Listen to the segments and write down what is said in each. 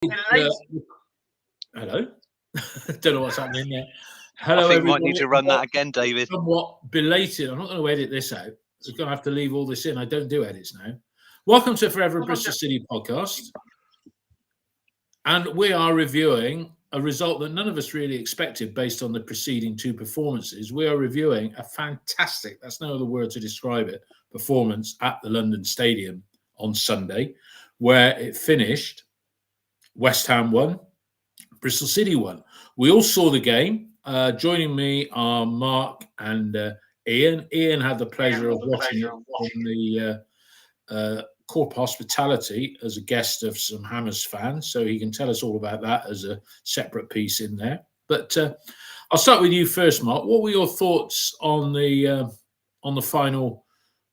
Hello. Don't know what's happening there. Hello, I think everybody. we might need to run that again, David. Somewhat belated. I'm not going to edit this out. I'm going to have to leave all this in. I don't do edits now. Welcome to Forever Bristol City podcast. And we are reviewing a result that none of us really expected based on the preceding two performances. We are reviewing a fantastic, that's no other word to describe it, performance at the London Stadium on Sunday, where it finished West Ham won, Bristol City won. We all saw the game. Joining me are Mark and Ian. Ian had the pleasure of watching it in the Corp Hospitality as a guest of some Hammers fans, so he can tell us all about that as a separate piece in there. But I'll start with you first, Mark. What were your thoughts on the final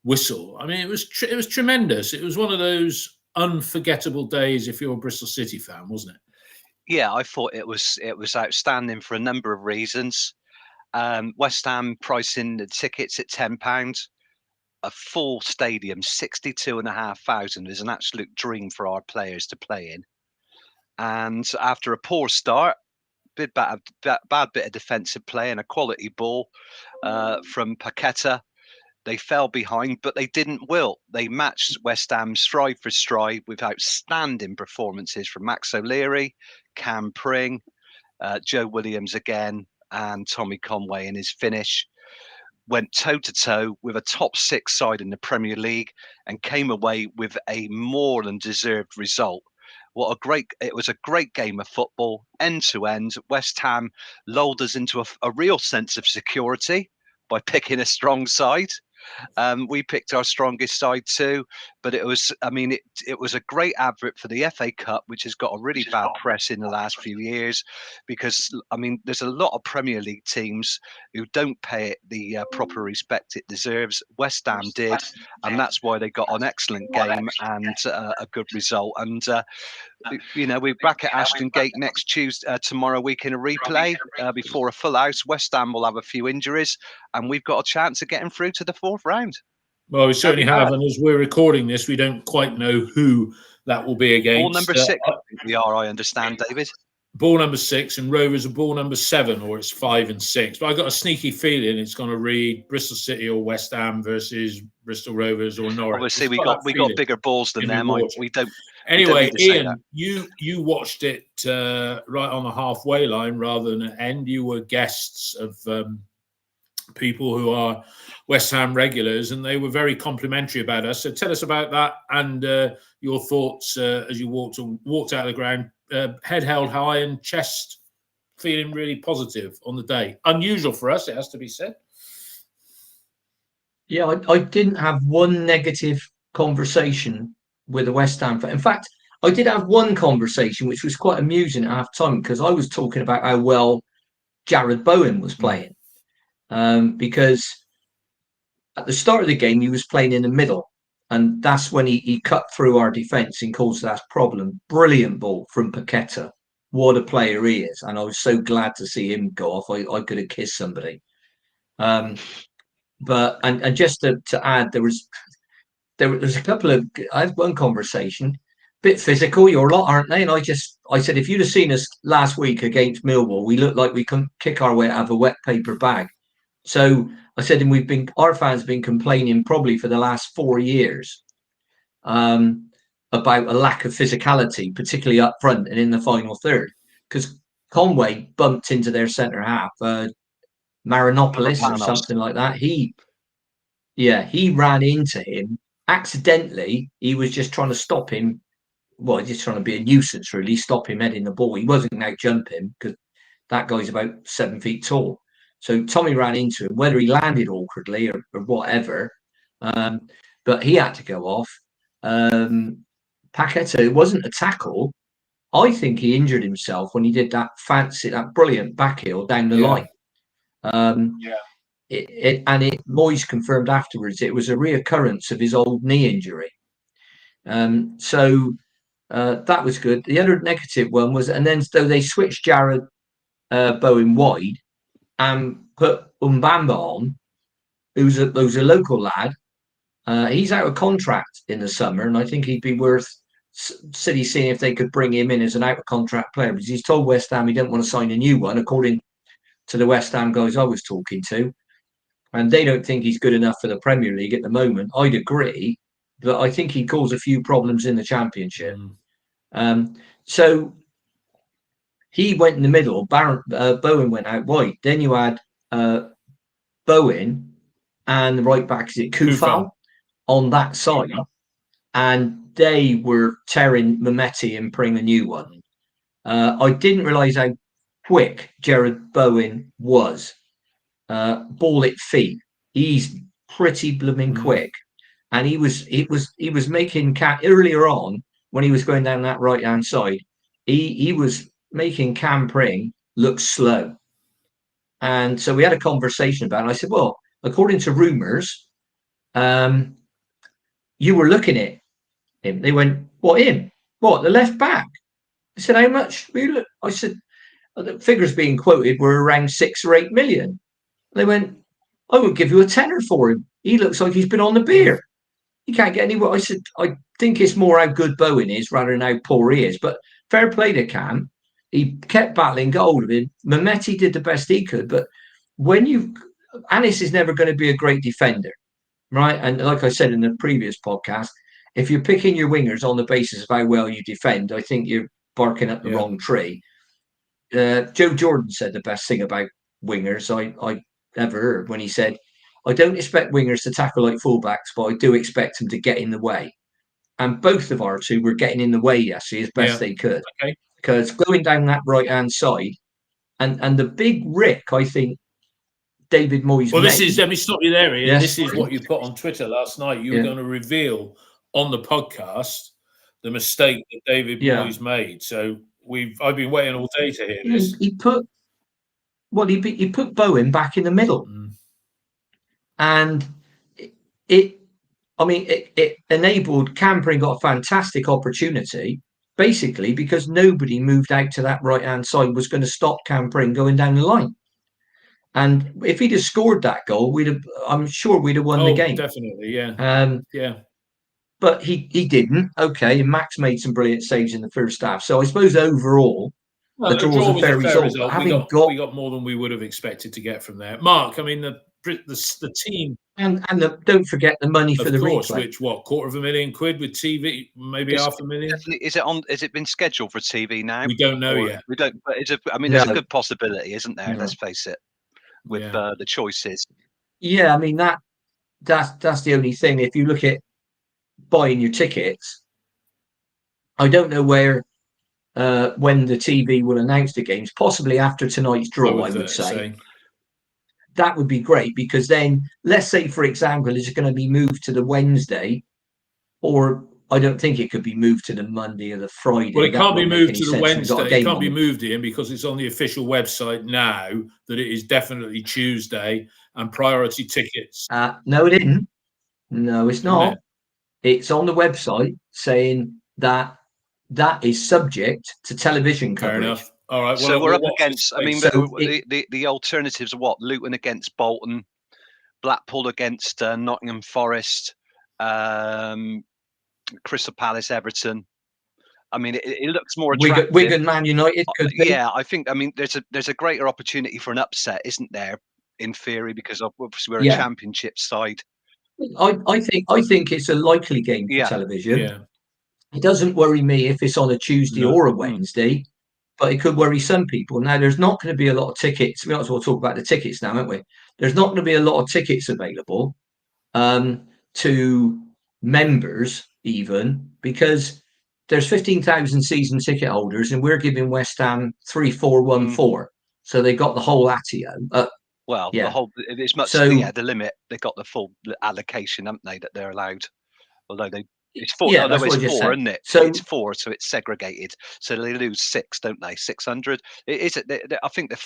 whistle? I mean, it was tremendous. It was one of those unforgettable days if you're a Bristol City fan, wasn't it? Yeah, I thought it was outstanding for a number of reasons. West Ham pricing the tickets at £10. A full stadium, 62,500, is an absolute dream for our players to play in. And after a poor start, bad bit of defensive play and a quality ball from Paqueta, they fell behind, but they didn't wilt. They matched West Ham stride for stride with outstanding performances from Max O'Leary, Cam Pring, Joe Williams again, and Tommy Conway in his finish. Went toe-to-toe with a top six side in the Premier League and came away with a more than deserved result. It was a great game of football, end to end. West Ham lulled us into a real sense of security by picking a strong side. We picked our strongest side too, but it was a great advert for the FA Cup, which has got a really bad press in the last few years, because there's a lot of Premier League teams who don't pay it the proper respect it deserves. West Ham did, and that's why they got an excellent game and a good result. And we're back at Ashton Gate next Tuesday, tomorrow week in a replay before a full house. West Ham will have a few injuries, and we've got a chance of getting through to the fourth round. Well, we certainly have, and as we're recording this, we don't quite know who that will be against. Ball number 6, we are, I understand, David. Ball number 6, and Rovers are ball number 7, or it's 5 and 6. But I got a sneaky feeling it's going to read Bristol City or West Ham versus Bristol Rovers or Norwich. Obviously, we got bigger balls than them. We don't. Anyway, Ian, you watched it right on the halfway line rather than an end. You were guests of people who are West Ham regulars, and they were very complimentary about us. So tell us about that and your thoughts as you walked out of the ground, head held high and chest feeling really positive on the day. Unusual for us, it has to be said. Yeah, I didn't have one negative conversation with a West Ham fan. In fact, I did have one conversation which was quite amusing at half time, because I was talking about how well Jarrod Bowen was playing. Because at the start of the game, he was playing in the middle, and that's when he cut through our defence and caused that problem. Brilliant ball from Paqueta. What a player he is. And I was so glad to see him go off. I could have kissed somebody. But just to add, there was a couple of, I had one conversation, bit physical, your lot, aren't they? And I said, if you'd have seen us last week against Millwall, we looked like we couldn't kick our way out of a wet paper bag. So I said, and our fans have been complaining probably for the last 4 years about a lack of physicality, particularly up front and in the final third, because Conway bumped into their centre half, Marinopoulos or something like that. He ran into him accidentally. He was just trying to stop him. Well, just trying to be a nuisance, really, stop him heading the ball. He wasn't out jumping, because that guy's about 7 feet tall. So Tommy ran into him, whether he landed awkwardly or whatever, but he had to go off. Paqueta, it wasn't a tackle. I think he injured himself when he did that brilliant back heel down the line. Moyes confirmed afterwards it was a reoccurrence of his old knee injury. So that was good. The other negative one was, and then so they switched Jarrod Bowen wide and put Mbamba on, who's a local lad. He's out of contract in the summer, and I think he'd be worth City seeing if they could bring him in as an out of contract player, because he's told West Ham he didn't want to sign a new one, according to the West Ham guys I was talking to, and they don't think he's good enough for the Premier League at the moment. I'd agree, but I think he'd cause a few problems in the Championship. So he went in the middle. Bowen went out wide. Then you had Bowen and the right back, is it Kufal, on that side, and they were tearing Mehmeti and bringing a new one. I didn't realise how quick Jared Bowen was. Ball at feet. He's pretty blooming quick, and he was making earlier on when he was going down that right hand side. He was making Cam Pring look slow, and so we had a conversation about it. And I said, well, according to rumours, you were looking at him. They went, what, him? What, the left back? I said, how much? I said, the figures being quoted were around 6 or 8 million. They went, I would give you a tenner for him. He looks like he's been on the beer. He can't get anywhere. I said, I think it's more how good Bowen is rather than how poor he is. But fair play to Cam. He kept battling, got hold of him. Mehmeti did the best he could. But Anis is never going to be a great defender, right? And like I said in the previous podcast, if you're picking your wingers on the basis of how well you defend, I think you're barking up the wrong tree. Joe Jordan said the best thing about wingers I ever heard when he said, I don't expect wingers to tackle like fullbacks, but I do expect them to get in the way. And both of our two were getting in the way yesterday as best they could. Okay. Because going down that right-hand side, and the big rick, I think, David Moyes made. Let me stop you there, Ian. Yes. This is what you put on Twitter last night. You were going to reveal on the podcast the mistake that David Moyes made. So I've been waiting all day to hear this. He put Bowen back in the middle. And it enabled Campering got a fantastic opportunity, basically because nobody moved out to that right hand side was going to stop Campering going down the line. And if he'd have scored that goal, I'm sure we'd have won the game. Definitely, yeah. But he didn't. Okay, and Max made some brilliant saves in the first half. So I suppose overall, the draw was a fair result. We got more than we would have expected to get from there. Mark, I mean the team, and don't forget the money for the replay. Which £250,000 with TV, maybe $500,000. Is it been scheduled for TV now? We don't know yet. We don't. But there's a good possibility, isn't there? Let's face it. With the choices. Yeah, I mean that's the only thing. If you look at buying your tickets, I don't know where when the TV will announce the games, possibly after tonight's draw, I would say. That would be great, because then, let's say, for example, is it going to be moved to the Wednesday, or I don't think it could be moved to the Monday or the Friday. Well, it can't be moved to the Wednesday. It can't be moved in because it's on the official website now that it is definitely Tuesday and priority tickets. No, it isn't. No, it's not. It's on the website saying that is subject to television coverage. Fair enough. All right. Well, so we're up against. I mean, the alternatives are what? Luton against Bolton, Blackpool against Nottingham Forest, Crystal Palace, Everton. I mean, it looks more attractive. Wigan, Man United could be. Yeah, I think. I mean, there's a greater opportunity for an upset, isn't there? In theory, because obviously we're a Championship side. I think it's a likely game for television. Yeah. It doesn't worry me if it's on a Tuesday or a Wednesday, but it could worry some people. Now, there's not going to be a lot of tickets. We might as well talk about the tickets now, aren't we? There's not going to be a lot of tickets available to members, even, because there's 15,000 season ticket holders, and we're giving West Ham 3,414. So they got the whole Atio. The whole, it's much the limit. They got the full allocation, haven't they? That they're allowed. Although it's 4. Yeah, although it's 4, isn't it? So it's 4, so it's segregated. So they lose 6, don't they? 600. I think the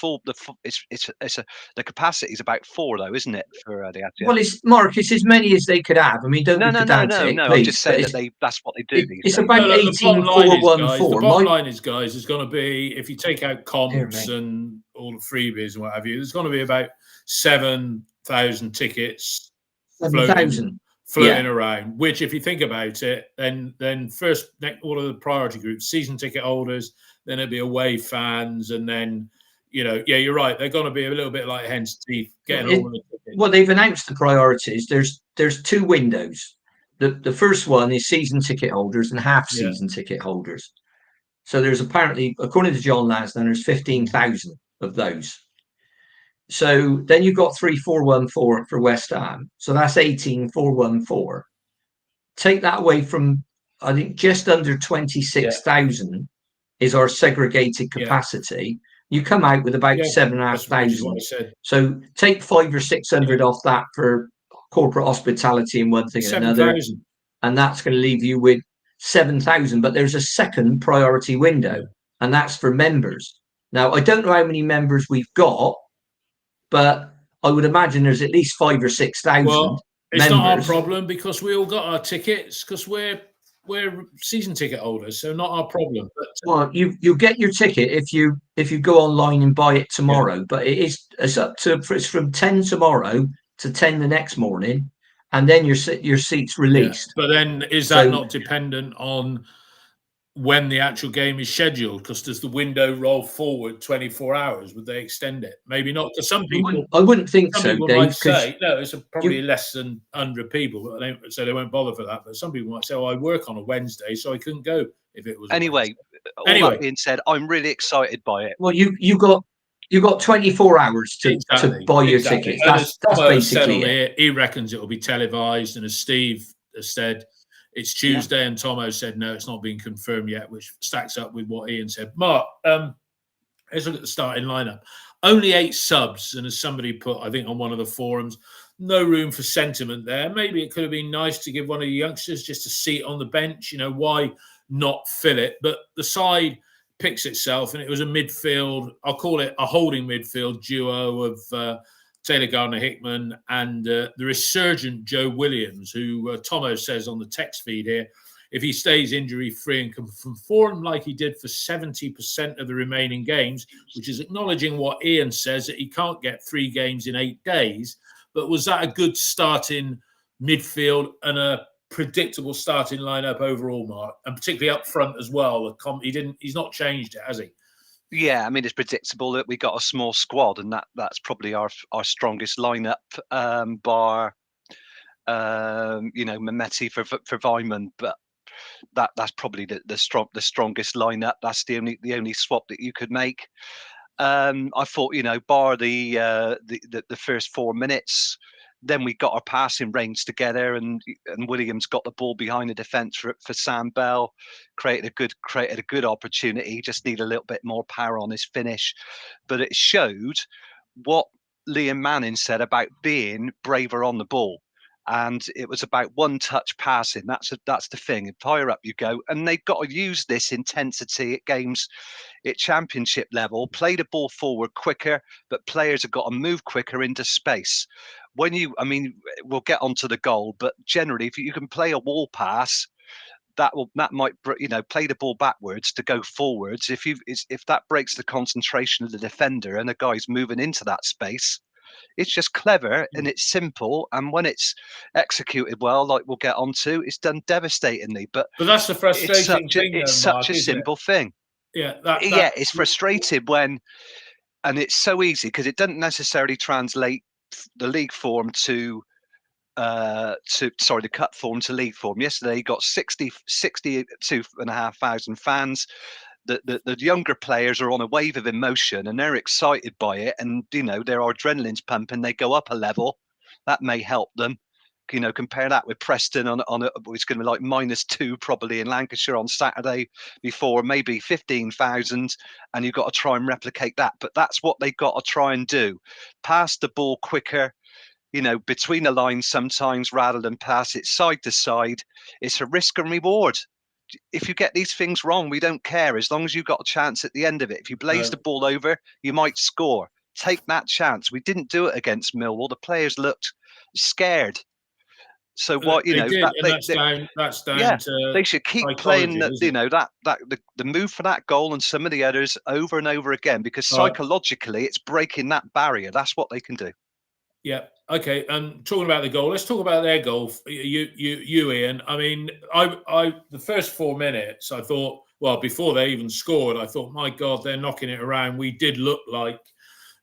capacity is about 4, though, isn't it? For the Atio. Well, it's as many as they could have. I mean, don't no. I'm just saying that that's what they do. It's about 18,414. The bottom line is, guys, is going to be, if you take out comps and all the freebies and what have you, there's going to be about 7,000 tickets. 7,000. floating around. Which, if you think about it, then first all of the priority groups, season ticket holders, then it'd be away fans, and then you're right. They're going to be a little bit like hen's teeth getting all of the tickets. Well, they've announced the priorities. There's 2 windows. The first one is season ticket holders and half season ticket holders. So there's apparently, according to John Lasner, there's 15,000 of those. So then you've got 3,414 for West Ham. So that's 18,414. Take that away from, I think, just under 26,000 is our segregated capacity. You come out with about 7,500. So take 500 or 600 off that for corporate hospitality and one thing and another, and that's going to leave you with 7,000. But there's a second priority window, and that's for members. Now, I don't know how many members we've got, but I would imagine there's at least 5,000 or 6,000. Well, it's not our problem because we all got our tickets because we're season ticket holders, so not our problem. But well, you get your ticket if you go online and buy it tomorrow. But it's from 10 tomorrow to 10 the next morning, and then your seat's released. But then is that not dependent on when the actual game is scheduled? Because does the window roll forward 24 hours? Would they extend it? Maybe not. Because some people, I wouldn't think so, people Dave. might say no, it's probably less than 100 people, but so they won't bother for that. But some people might say, "Oh, I work on a Wednesday, so I couldn't go if it was." Anyway, all that being said, I'm really excited by it. Well, you got 24 hours to buy your tickets. That's basically it. He reckons it will be televised, and as Steve has said, it's Tuesday, and Tomo said no, it's not been confirmed yet, which stacks up with what Ian said. Mark, let's look at the starting lineup. Only 8 subs, and as somebody put, I think on one of the forums, no room for sentiment there. Maybe it could have been nice to give one of the youngsters just a seat on the bench. Why not fill it? But the side picks itself, and it was a midfield, I'll call it a holding midfield duo of Taylor Gardner-Hickman and the resurgent Joe Williams, who Tomo says on the text feed here, if he stays injury-free and can perform like he did for 70% of the remaining games, which is acknowledging what Ian says, that he can't get 3 games in 8 days. But was that a good starting midfield and a predictable starting lineup overall, Mark? And particularly up front as well. He's not changed it, has he? Yeah, I mean, it's predictable that we got a small squad, and that's probably our strongest lineup, bar Mehmeti for Vyman, but that's probably the strongest lineup. That's the only swap that you could make. I thought, bar the first 4 minutes, then we got our passing range together, and Williams got the ball behind the defence for Sam Bell, created a good opportunity. Just need a little bit more power on his finish, but it showed what Liam Manning said about being braver on the ball, and it was about one-touch passing. That's the thing. And higher up you go, and they've got to use this intensity at games at championship level. Play the ball forward quicker, but players have got to move quicker into space. We'll get onto the goal, but generally, if you can play a wall pass, that might play the ball backwards to go forwards. If that breaks the concentration of the defender and the guy's moving into that space, it's just clever and it's simple. And when it's executed well, like we'll get onto, it's done devastatingly. But that's the frustrating thing. It's such a simple thing. Yeah, it's frustrating and it's so easy because it doesn't necessarily translate the league form the cut form to league form. Yesterday you got 62,500 fans. The younger players are on a wave of emotion and they're excited by it, and their adrenaline's pumping. They go up a level. That may help them. Compare that with Preston it's going to be like -2 probably in Lancashire on Saturday before, maybe 15,000, and you've got to try and replicate that. But that's what they've got to try and do. Pass the ball quicker, between the lines sometimes rather than pass it side to side. It's a risk and reward. If you get these things wrong, we don't care as long as you've got a chance at the end of it. If you blaze the ball over, you might score. Take that chance. We didn't do it against Millwall. The players looked scared. So what that's down to they should keep playing the move for that goal and some of the others over and over again, because psychologically it's breaking that barrier. That's what they can do. Yeah, Okay, and talking about the goal, let's talk about their goal. You, Ian. I mean, I the first 4 minutes, I thought, well, before they even scored, I thought, my God, they're knocking it around. We did look like,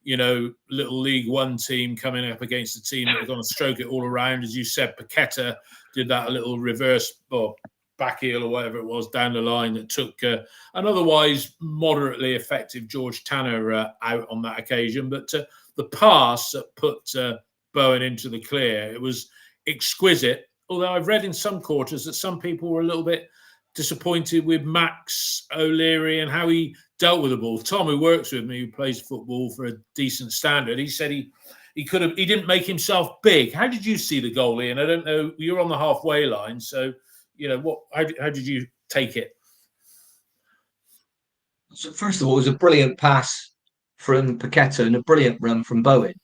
little League One team coming up against a team that are going to stroke it all around. As you said, Paqueta did that little reverse or back heel or whatever it was down the line that took an otherwise moderately effective George Tanner out on that occasion. But the pass that put Bowen into the clear, it was exquisite. Although I've read in some quarters that some people were a little bit disappointed with Max O'Leary and how he dealt with the ball. Tom, who works with me, who plays football for a decent standard, he said he didn't make himself big. How did you see the goal, Ian? I don't know. You're on the halfway line, so how did you take it? So first of all, it was a brilliant pass from Paqueta and a brilliant run from Bowen.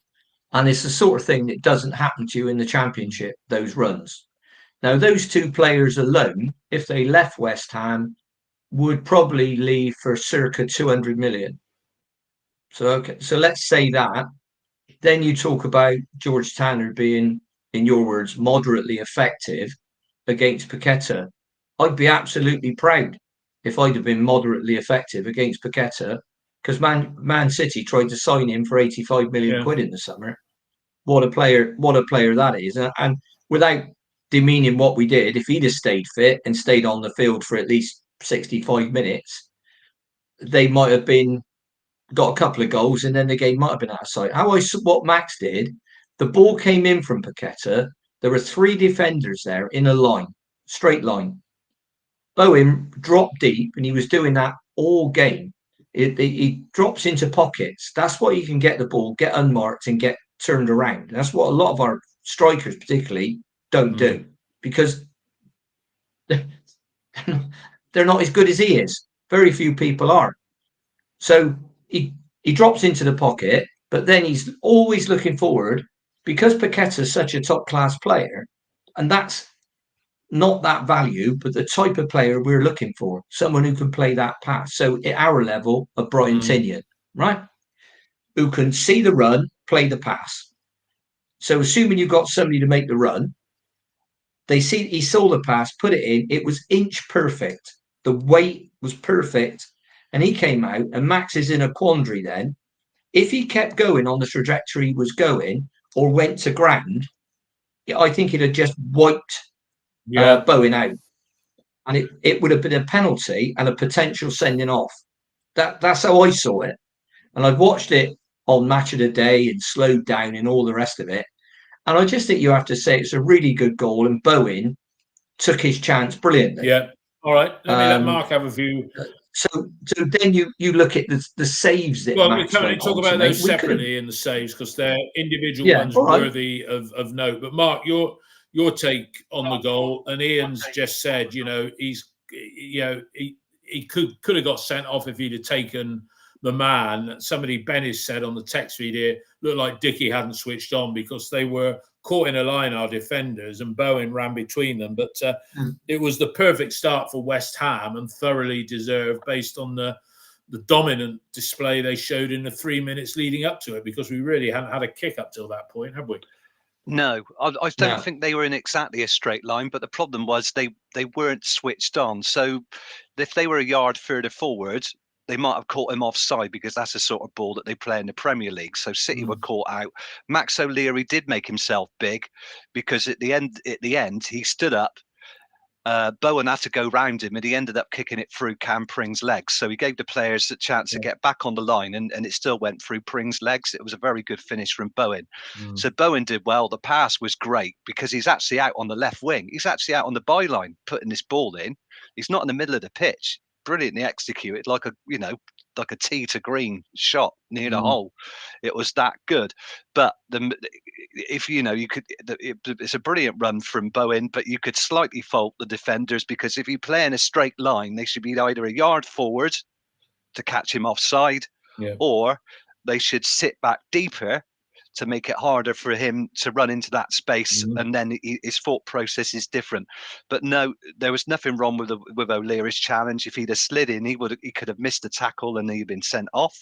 And it's the sort of thing that doesn't happen to you in the Championship, those runs. Now, those two players alone, if they left West Ham, would probably leave for circa 200 million. So, okay, so let's say that. Then you talk about George Tanner being, in your words, moderately effective against Paqueta. I'd be absolutely proud if I'd have been moderately effective against Paqueta, because Man City tried to sign him for 85 million quid in the summer. What a player that is. And without demeaning what we did, if he'd have stayed fit and stayed on the field for at least 65 minutes, they might have got a couple of goals and then the game might have been out of sight. What Max did, the ball came in from Paqueta. There were 3 defenders there in a line, straight line. Bowen dropped deep and he was doing that all game. He drops into pockets. That's what you can get the ball, get unmarked and get turned around. That's what a lot of our strikers particularly don't do, because they're not as good as he is. Very few people are. So he drops into the pocket, but then he's always looking forward, because Paqueta is such a top class player, and that's not that value, but the type of player we're looking for, someone who can play that pass. So at our level of Brian Tinian, right, who can see the run, play the pass. So assuming you've got somebody to make the run, he saw the pass, put it in, it was inch perfect. The weight was perfect. And he came out, and Max is in a quandary then. If he kept going on the trajectory he was going or went to ground, I think he'd have just wiped Bowen out. And it would have been a penalty and a potential sending off. That's how I saw it. And I've watched it on Match of the Day and slowed down and all the rest of it. And I just think you have to say it's a really good goal, and Bowen took his chance brilliantly. Yeah. All right. Let Mark have a view. So then you look at the saves that. Well, we can talk about those separately in the saves, because they're individual ones worthy of note. But Mark, your take on the goal, and Ian's just said, he could have got sent off if he'd have taken the man. Somebody, Bennis, said on the text feed here, looked like Dickey hadn't switched on because they were caught in a line, our defenders, and Bowen ran between them. But it was the perfect start for West Ham, and thoroughly deserved, based on the dominant display they showed in the 3 minutes leading up to it, because we really hadn't had a kick up till that point, have we? No, I don't think they were in exactly a straight line, but the problem was they weren't switched on. So if they were a yard further forward, they might have caught him offside, because that's the sort of ball that they play in the Premier League. So City were caught out. Max O'Leary did make himself big, because at the end he stood up. Bowen had to go round him, and he ended up kicking it through Cam Pring's legs. So he gave the players a chance to get back on the line, and it still went through Pring's legs. It was a very good finish from Bowen. So Bowen did well. The pass was great, because he's actually out on the left wing. He's actually out on the byline putting this ball in. He's not in the middle of the pitch. Brilliantly executed, like a tee to green shot near the hole. It was that good. But it's a brilliant run from Bowen, but you could slightly fault the defenders, because if you play in a straight line, they should be either a yard forward to catch him offside, or they should sit back deeper to make it harder for him to run into that space, and then his thought process is different. But no, there was nothing wrong with O'Leary's challenge. If he'd have slid in, he could have missed the tackle and he'd been sent off.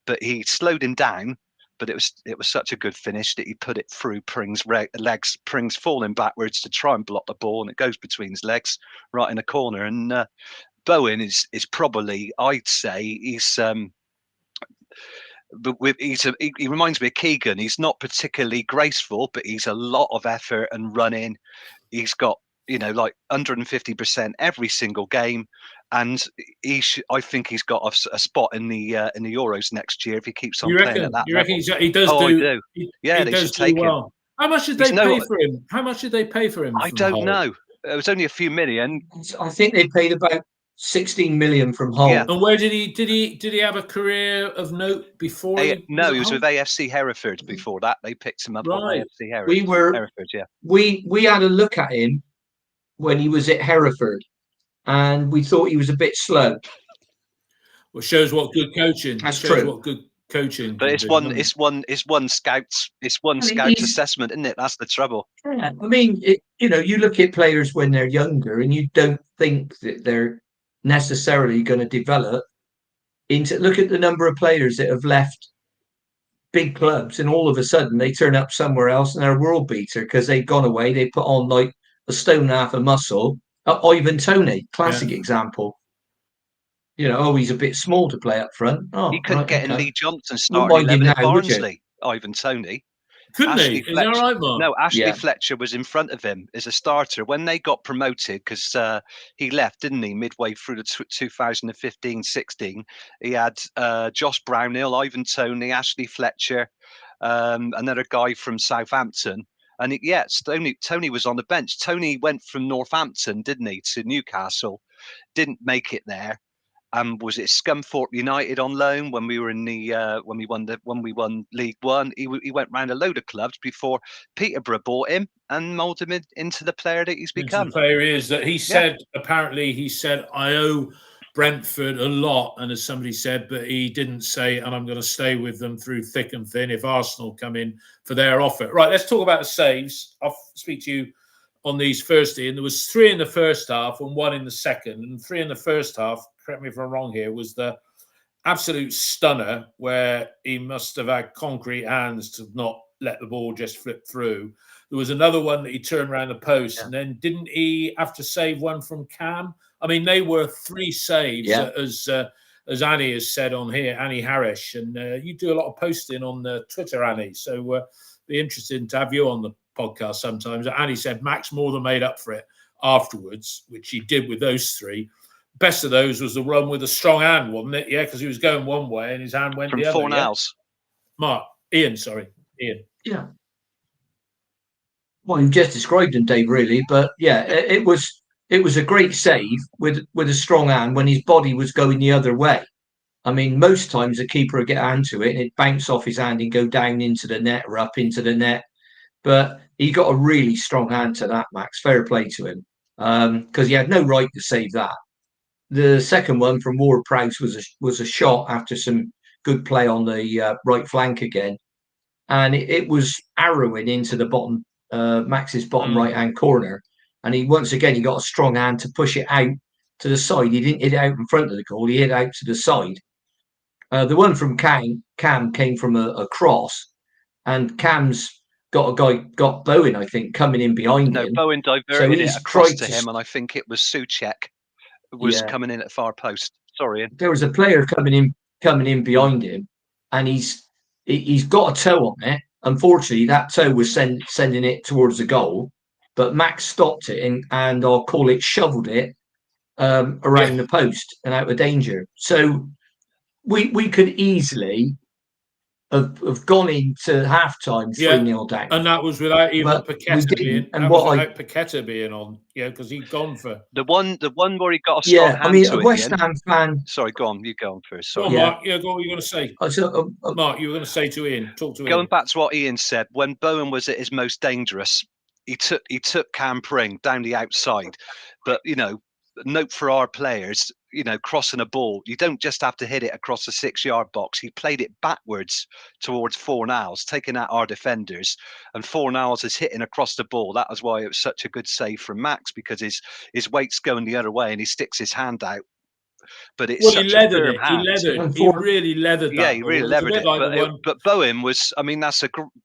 But he slowed him down, but it was such a good finish that he put it through Pring's legs. Pring's falling backwards to try and block the ball, and it goes between his legs right in the corner. And Bowen is probably, I'd say, he's he reminds me of Keegan. He's not particularly graceful, but he's a lot of effort and running. He's got, like 150% every single game, and I think he's got a spot in the Euros next year if he keeps on playing at that level. He does I do? do. Yeah, they should take well. How much did they pay for him? How much did they pay for him? I don't know. It was only a few million. I think they paid about 16 million from Hull. Yeah. And where did he have a career of note before? He was with AFC Hereford before that. They picked him up on AFC Hereford. Hereford, yeah. We had a look at him when he was at Hereford, and we thought he was a bit slow. Well, shows what good coaching. That's true. What good coaching. But it's one scout's assessment, isn't it? That's the trouble. Yeah, I mean, you look at players when they're younger, and you don't think that they're necessarily going to develop into. Look at the number of players that have left big clubs, and all of a sudden they turn up somewhere else and they're a world beater because they've gone away. They put on like a stone and a half of muscle. Ivan Toney, classic example. He's a bit small to play up front. He couldn't get in Lee Johnson starting 11 at Barnsley, Ivan Toney. Couldn't he? Is that right, Mark? No, Ashley Fletcher was in front of him as a starter when they got promoted, because he left, didn't he, midway through the 2015-16. He had Josh Brownhill, Ivan Toney, Ashley Fletcher, another guy from Southampton. And Toney was on the bench. Toney went from Northampton, didn't he, to Newcastle, didn't make it there. Was it Scunthorpe United on loan when we were in the when we won League One? He went round a load of clubs before Peterborough bought him and moulded him into the player that he's become. The player he is. That he said. Apparently, he said, "I owe Brentford a lot," and as somebody said, but he didn't say, "And I'm going to stay with them through thick and thin if Arsenal come in for their offer." Right. Let's talk about the saves. I'll speak to you on these first, and there was 3 in the first half and 1 in the second, and 3 in the first half. Correct me if I'm wrong here, was the absolute stunner where he must have had concrete hands to not let the ball just flip through. There was another one that he turned around the post, and then didn't he have to save one from Cam? I mean, they were 3 saves, as Annie has said on here, Annie Harris, and you do a lot of posting on Twitter, Annie, so be interesting to have you on the podcast sometimes. Annie said Max more than made up for it afterwards, which he did with those 3. Best of those was the run with a strong hand, wasn't it? Yeah, because he was going one way and his hand went from the other. From Fornals. Ian. Yeah. Well, you've just described him, Dave, really. But yeah, it was a great save with a strong hand when his body was going the other way. I mean, most times the keeper would get a hand to it and it'd bounce off his hand and go down into the net or up into the net. But he got a really strong hand to that, Max. Fair play to him, because he had no right to save that. The second one from Ward-Prowse was a shot after some good play on the right flank again, and it was arrowing into the bottom, Max's bottom right hand corner, and he got a strong hand to push it out to the side. He didn't hit it out in front of the goal; he hit it out to the side. The one from Cam came from a cross, and Cam's got Bowen, I think, coming in behind him. No, Bowen diverted it across to him, and I think it was Souček was coming in at far post. Sorry, there was a player coming in behind him, and he's got a toe on it. Unfortunately, that toe was sending it towards the goal, but Max stopped it and I'll call it shoveled it around the post and out of danger. So we could easily have gone into half time 3-0 down. And that was without even Paqueta being Paqueta being on, because he'd gone for the one where he got a strong hand. I mean, to a West Ham fan. Sorry, go on. You go on first. Sorry. Go on, Mark. Yeah, go on. What were you going to say? Mark, you were going to say to Ian. Talk to Ian. Going back to what Ian said, when Bowen was at his most dangerous, he took Cam Pring down the outside. But note for our players, crossing a ball, you don't just have to hit it across the 6-yard box. He played it backwards towards Fornals, taking out our defenders, and Fornals is hitting across the ball. That was why it was such a good save from Max, because his weight's going the other way and he sticks his hand out but it's Well, he such a leathered firm it. He hand. leathered. He really leathered Yeah, that he ball. really It was a levered bit it. like the one. But Bowen was, I mean,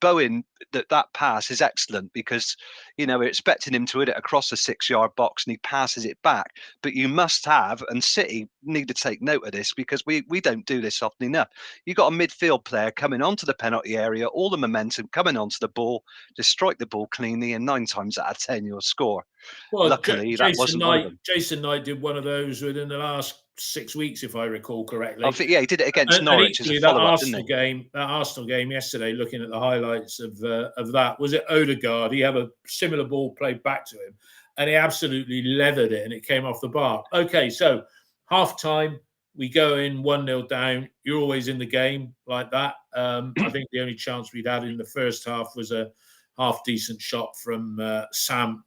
Bowen, that pass is excellent because, you know, we're expecting him to hit it across the 6-yard box and he passes it back. But you must have, and City need to take note of this because we don't do this often enough. You've got a midfield player coming onto the penalty area, all the momentum coming onto the ball, just strike the ball cleanly, and 9 times out of 10 you'll score. Well, Luckily, that wasn't one of them. Jason Knight did one of those within the last 6 weeks, if I recall correctly. I think, yeah, he did it against and Norwich equally, as a follow-up, didn't he? that Arsenal game yesterday, looking at the highlights of that, was it Odegaard? He had a similar ball played back to him, and he absolutely leathered it, and it came off the bar. Okay, so half-time, we go in 1-0 down. You're always in the game like that. I think the only chance we'd had in the first half was a half-decent shot from Sam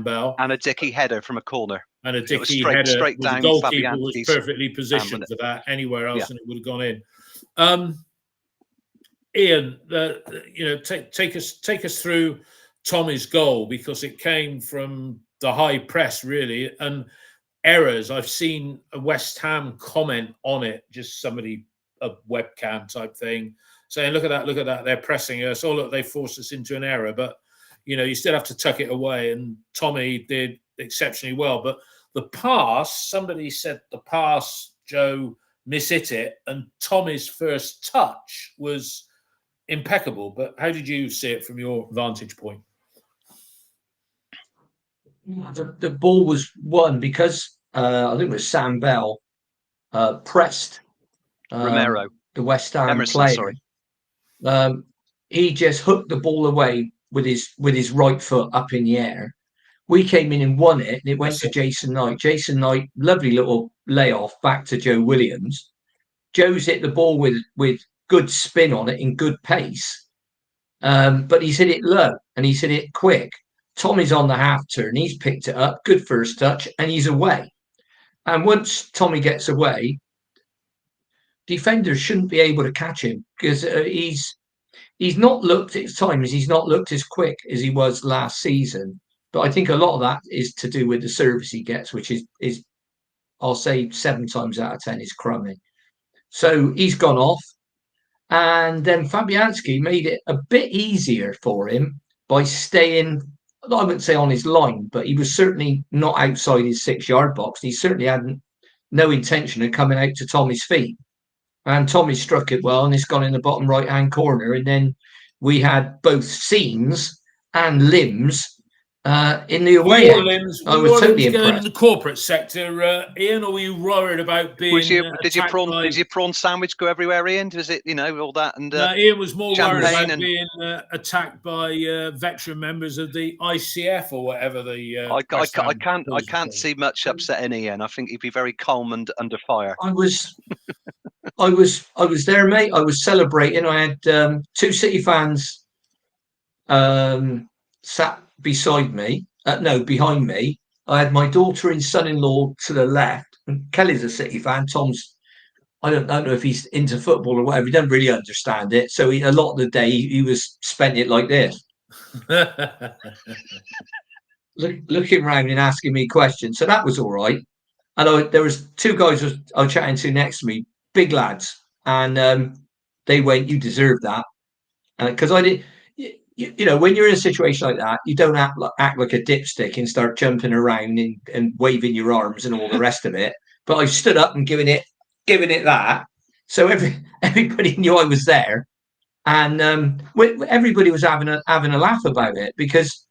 Bell. And a dicky header from a corner. And a dicky header. Straight the down goalkeeper was Fabianski's perfectly positioned for that anywhere else, and it would have gone in. Ian, take us through Tommy's goal, because it came from the high press, really, and errors. I've seen a West Ham comment on it, just somebody, a webcam type thing, saying, look at that, they're pressing us. Oh, look, they forced us into an error. But, you know, you still have to tuck it away. And Tommy did exceptionally well. But the pass, somebody said the pass, Joe mishit it. And Tommy's first touch was impeccable. But how did you see it from your vantage point? The ball was won because I think it was Sam Bell pressed Romero, the West Ham Emerson, player. Sorry. He just hooked the ball away with his right foot up in the air. We came in and won it, and it went to Jason Knight. Jason Knight, lovely little layoff back to Joe Williams. Joe's hit the ball with good spin on it in good pace, but he's hit it low and he's hit it quick. Tommy's on the half turn. He's picked it up. Good first touch, and he's away. And once Tommy gets away, defenders shouldn't be able to catch him because he's not looked at times. He's not looked as quick as he was last season. But I think a lot of that is to do with the service he gets, which is I'll say 7 times out of 10 is crummy. So he's gone off, and then Fabianski made it a bit easier for him by staying, I wouldn't say on his line, but he was certainly not outside his 6-yard box. He certainly had no intention of coming out to Tommy's feet. And Tommy struck it well, and it's gone in the bottom right-hand corner. And then we had both seams and limbs in the away end. I was totally impressed. In the corporate sector, Ian, or were you worried about being? Did your prawn sandwich go everywhere, Ian? Was it, you know, all that? And no, Ian was more worried about being attacked by veteran members of the ICF or whatever the. I can't see much upset in Ian. I think he'd be very calm and under fire. I was there, mate. I was celebrating. I had 2 City fans sat beside me. Behind me. I had my daughter and son-in-law to the left. And Kelly's a City fan. Tom's, I don't know if he's into football or whatever. He doesn't really understand it. So a lot of the day he was spent it like this. Looking around and asking me questions. So that was all right. And there was 2 guys I was chatting to next to me, big lads. And they went, you deserve that. Because I did... You know, when you're in a situation like that, you don't act like a dipstick and start jumping around and waving your arms and all the rest of it. But I stood up and giving it that. So everybody knew I was there, and everybody was having a laugh about it, because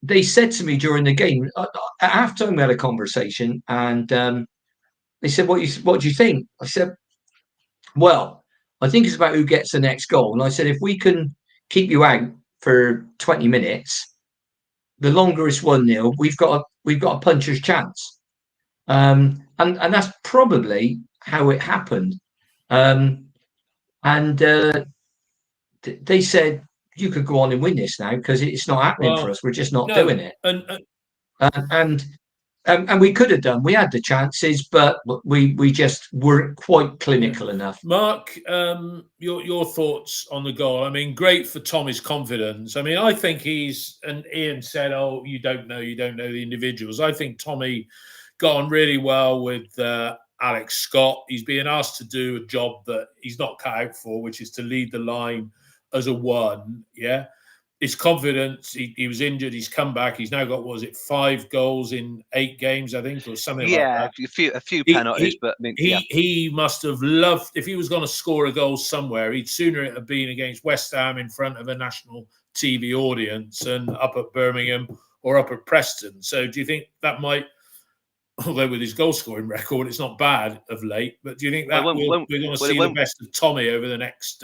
they said to me during the game at halftime, we had a conversation, and they said, "What do you think?" I said, "Well, I think it's about who gets the next goal." And I said, if we can keep you out for 20 minutes, the longer it's 1-0, we've got a puncher's chance. And that's probably how it happened. They said, you could go on and win this now because it's not happening for us. We're just not doing it. And we could have done. We had the chances, but we just weren't quite clinical enough. Mark, your thoughts on the goal? I mean, great for Tommy's confidence. I mean, I think and Ian said, you don't know the individuals. I think Tommy got on really well with Alex Scott. He's being asked to do a job that he's not cut out for, which is to lead the line as a one. Yeah. His confidence, he was injured, he's come back, he's now got, 5 goals in 8 games, I think, or something like that. A few penalties, but I mean, he must have loved, if he was going to score a goal somewhere, he'd sooner it have been against West Ham in front of a national TV audience and up at Birmingham or up at Preston. So do you think that might, although with his goal scoring record, it's not bad of late, but do you think that we're going to see the best of Tommy over the next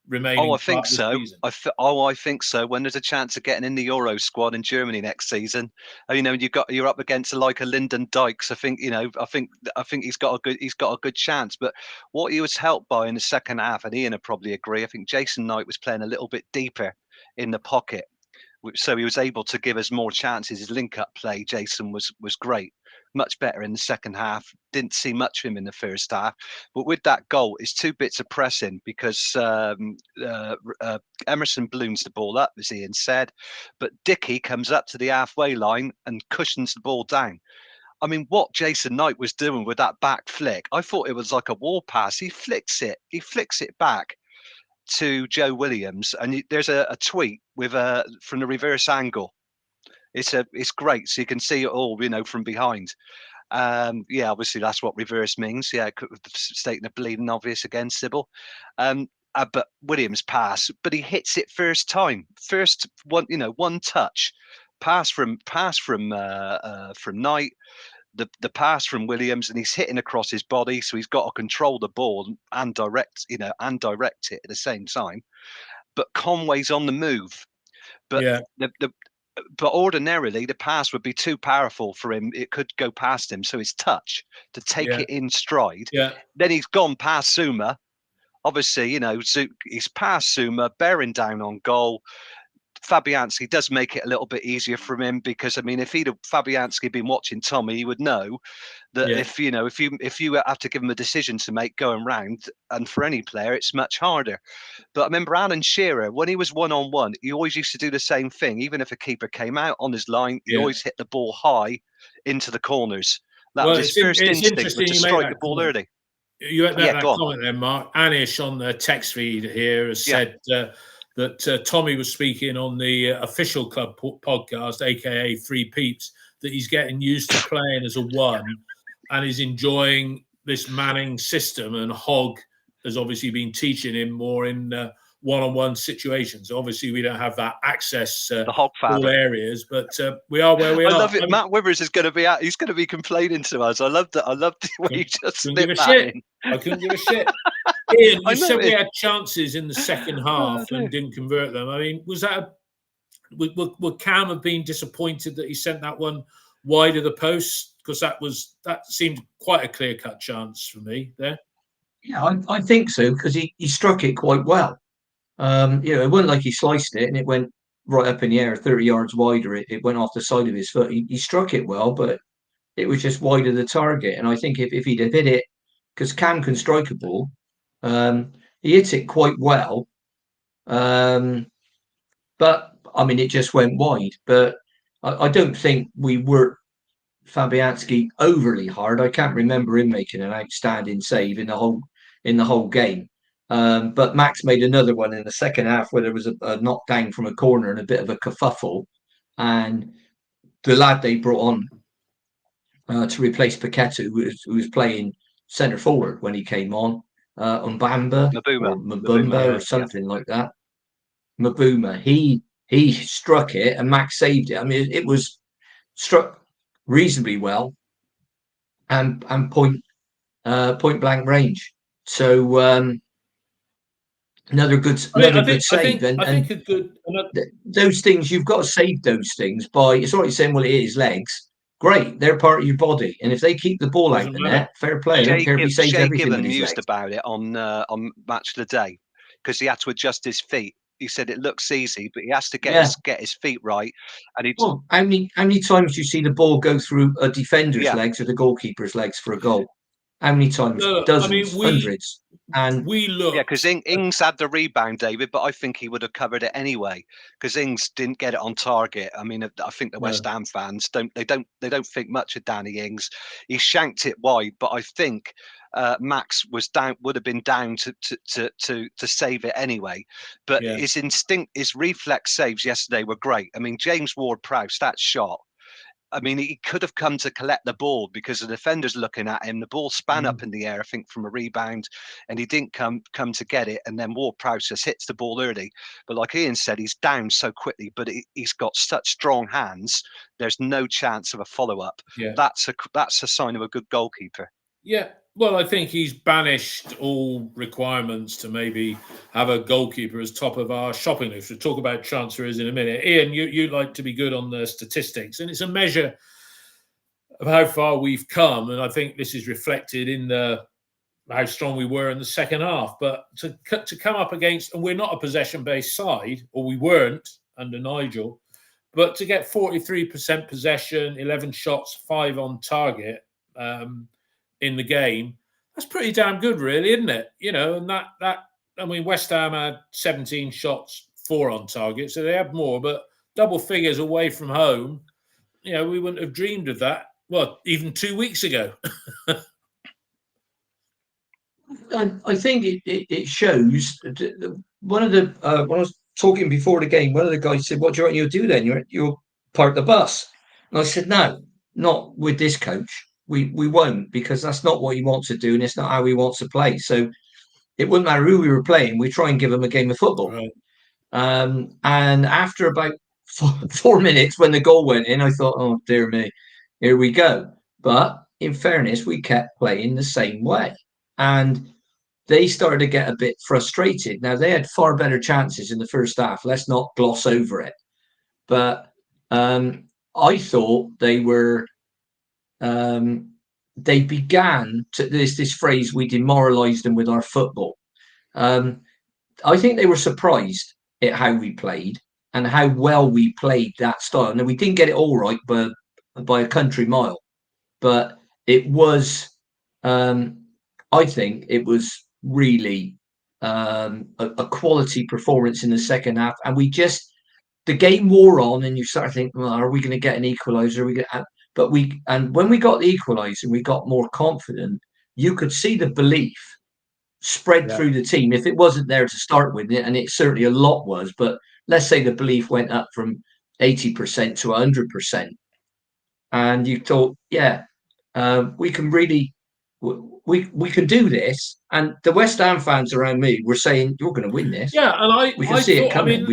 remaining? I think so. I think so. When there's a chance of getting in the Euro squad in Germany next season, you're up against a Lyndon Dykes. I think he's got a good chance. But what he was helped by in the second half, and Ian would probably agree, I think Jason Knight was playing a little bit deeper in the pocket, so he was able to give us more chances. His link-up play, Jason, was great. Much better in the second half. Didn't see much of him in the first half. But with that goal, it's 2 bits of pressing because Emerson balloons the ball up, as Ian said. But Dickey comes up to the halfway line and cushions the ball down. I mean, what Jason Knight was doing with that back flick, I thought it was like a wall pass. He flicks it back to Joe Williams. And there's a tweet with from the reverse angle. It's great, so you can see it all, from behind. Obviously that's what reverse means. Yeah, stating the bleeding obvious again, Sybil. But Williams pass, but he hits it first time, first one touch, pass from Knight, the pass from Williams, and he's hitting across his body, so he's got to control the ball and direct it at the same time. But Conway's on the move, but yeah. But ordinarily, the pass would be too powerful for him. It could go past him. So his touch to take it in stride. Yeah. Then he's gone past Suma. Obviously, he's past Suma, bearing down on goal. Fabianski does make it a little bit easier for him because, I mean, if Fabianski been watching Tommy, he would know that if you have to give him a decision to make going round, and for any player, it's much harder. But I remember Alan Shearer, when he was one-on-one, he always used to do the same thing. Even if a keeper came out on his line, he always hit the ball high into the corners. That was his first instinct, was to strike the ball early. You had that comment there, Mark. Anish on the text feed here has said that Tommy was speaking on the official club podcast, aka Three Peeps, that he's getting used to playing as a one and is enjoying this Manning system. And Hogg has obviously been teaching him more in one-on-one situations. Obviously, we don't have that access the Hogg all areas, but we are where we are. I love it. Matt Withers is going to be out. He's going to be complaining to us. I love that. I love the way you just slipped that in. I couldn't give a shit. Ian, you said we had chances in the second half and didn't convert them. I mean, was that would Cam have been disappointed that he sent that one wide of the post? Because that seemed quite a clear-cut chance for me there. Yeah, I think so, because he struck it quite well. It wasn't like he sliced it and it went right up in the air, 30 yards wider. It went off the side of his foot. He struck it well, but it was just wide of the target. And I think if he'd have hit it, because Cam can strike a ball, he hits it quite well. But I mean, it just went wide. But I don't think we worked Fabianski overly hard. I can't remember him making an outstanding save in the whole game. But Max made another one in the second half where there was a knockdown from a corner and a bit of a kerfuffle. And the lad they brought on to replace Paquetá, who was playing centre forward when he came on, Mbamba or Mbumba or something like that. Mabuma. He struck it and Max saved it. I mean, it was struck reasonably well and point blank range. So another good save. Those things, you've got to save those things by, it's already saying, well, it is legs. Great, they're part of your body, and if they keep the ball out the net, fair play. I don't care if he saves everything with his legs. Mused about it on Match of the Day because he had to adjust his feet. He said it looks easy, but he has to get his feet right. And how many times do you see the ball go through a defender's legs or the goalkeeper's legs for a goal? How many times? No, Dozens, hundreds. And we look. Yeah, because Ings had the rebound, David, but I think he would have covered it anyway. Because Ings didn't get it on target. I mean, I think the West Ham fans don't think much of Danny Ings. He shanked it wide, but I think Max would have been down to save it anyway. But his instinct, his reflex saves yesterday were great. I mean, James Ward-Prowse, that shot. I mean, he could have come to collect the ball because the defender's looking at him. The ball span up in the air, I think, from a rebound, and he didn't come to get it. And then Ward-Prowse just hits the ball early. But like Ian said, he's down so quickly, but he's got such strong hands. There's no chance of a follow-up. Yeah. That's a sign of a good goalkeeper. Yeah. Well, I think he's banished all requirements to maybe have a goalkeeper as top of our shopping list. We'll talk about transfers in a minute. Ian, you like to be good on the statistics, and it's a measure of how far we've come. And I think this is reflected in how strong we were in the second half. But to come up against, and we're not a possession-based side, or we weren't under Nigel, but to get 43% possession, 11 shots, 5 on target, in the game, that's pretty damn good, really, isn't it? And I mean, West Ham had 17 shots, 4 on target, so they had more, but double figures away from home, we wouldn't have dreamed of that. Well, even 2 weeks ago. I think it shows. One of the when I was talking before the game, one of the guys said, "What do you reckon you'll do then? You'll park the bus." And I said, "No, not with this coach. We won't, because that's not what he wants to do, and it's not how he wants to play. So it wouldn't matter who we were playing. We try and give him a game of football." Right. And after about 4 minutes, when the goal went in, I thought, "Oh dear me, here we go." But in fairness, we kept playing the same way, and they started to get a bit frustrated. Now, they had far better chances in the first half. Let's not gloss over it. But I thought they were. They began to this phrase, "we demoralised them with our football." I think they were surprised at how we played and how well we played that style. Now, we didn't get it all right, but by a country mile. But it was, I think, it was really a quality performance in the second half, and the game wore on, and you start to think, well, are we going to get an equalizer? And when we got the equalizer, we got more confident. You could see the belief spread through the team. If it wasn't there to start with, and it certainly a lot was, but let's say the belief went up from 80% to 100%, and you thought, we can really. We can do this, and the West Ham fans around me were saying, "You're going to win this." Yeah, and we can see it coming.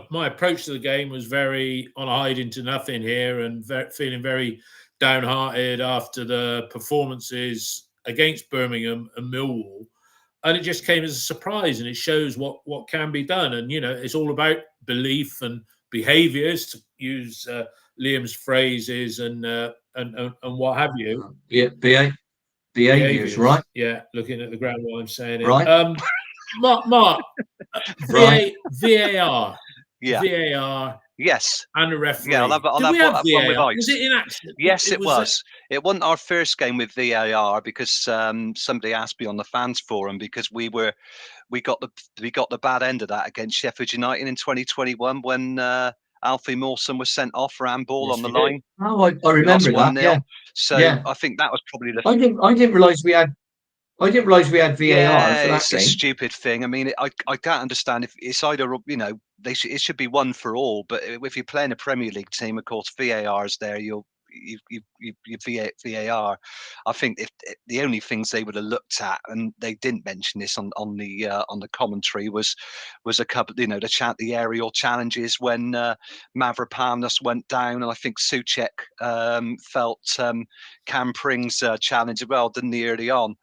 My approach to the game was very on a hide into nothing here, and feeling very downhearted after the performances against Birmingham and Millwall, and it just came as a surprise, and it shows what can be done. And it's all about belief and behaviours, to use Liam's phrases, and what have you. Behaviours, right? Yeah, looking at the ground while I'm saying it. Right. Mark, Right. VAR. Yeah. VAR. Yes. And a referee. Yeah, I'll have Did we have one with VAR? Ice. Was it in action? Yes, it was. It wasn't our first game with VAR because somebody asked me on the fans forum, because we got the bad end of that against Sheffield United in 2021 when Alfie Mawson was sent off for handball on the line. Oh, I remember that. Yeah. So I think that was probably the. I didn't realise we had. I didn't realise we had VAR for that it's game. A stupid thing. I mean, I can't understand if it's either it should be one for all. But if you're playing a Premier League team, of course, VAR is there. You VAR. I think if the only things they would have looked at, and they didn't mention this on the commentary, was a couple, the aerial challenges when Mavropanos went down, and I think Souček felt Cam Pring's challenge as well, didn't he, early on?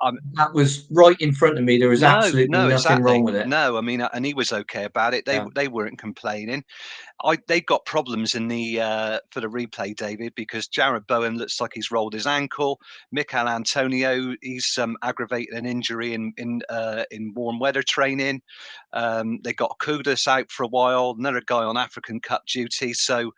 That was right in front of me. There was absolutely nothing wrong with it. No, I mean, and he was okay about it. They weren't complaining. They got problems in the for the replay, David, because Jared Bowen looks like he's rolled his ankle. Mikel Antonio, he's aggravated an injury in warm weather training. They got Kudus out for a while. Another guy on African Cup duty. So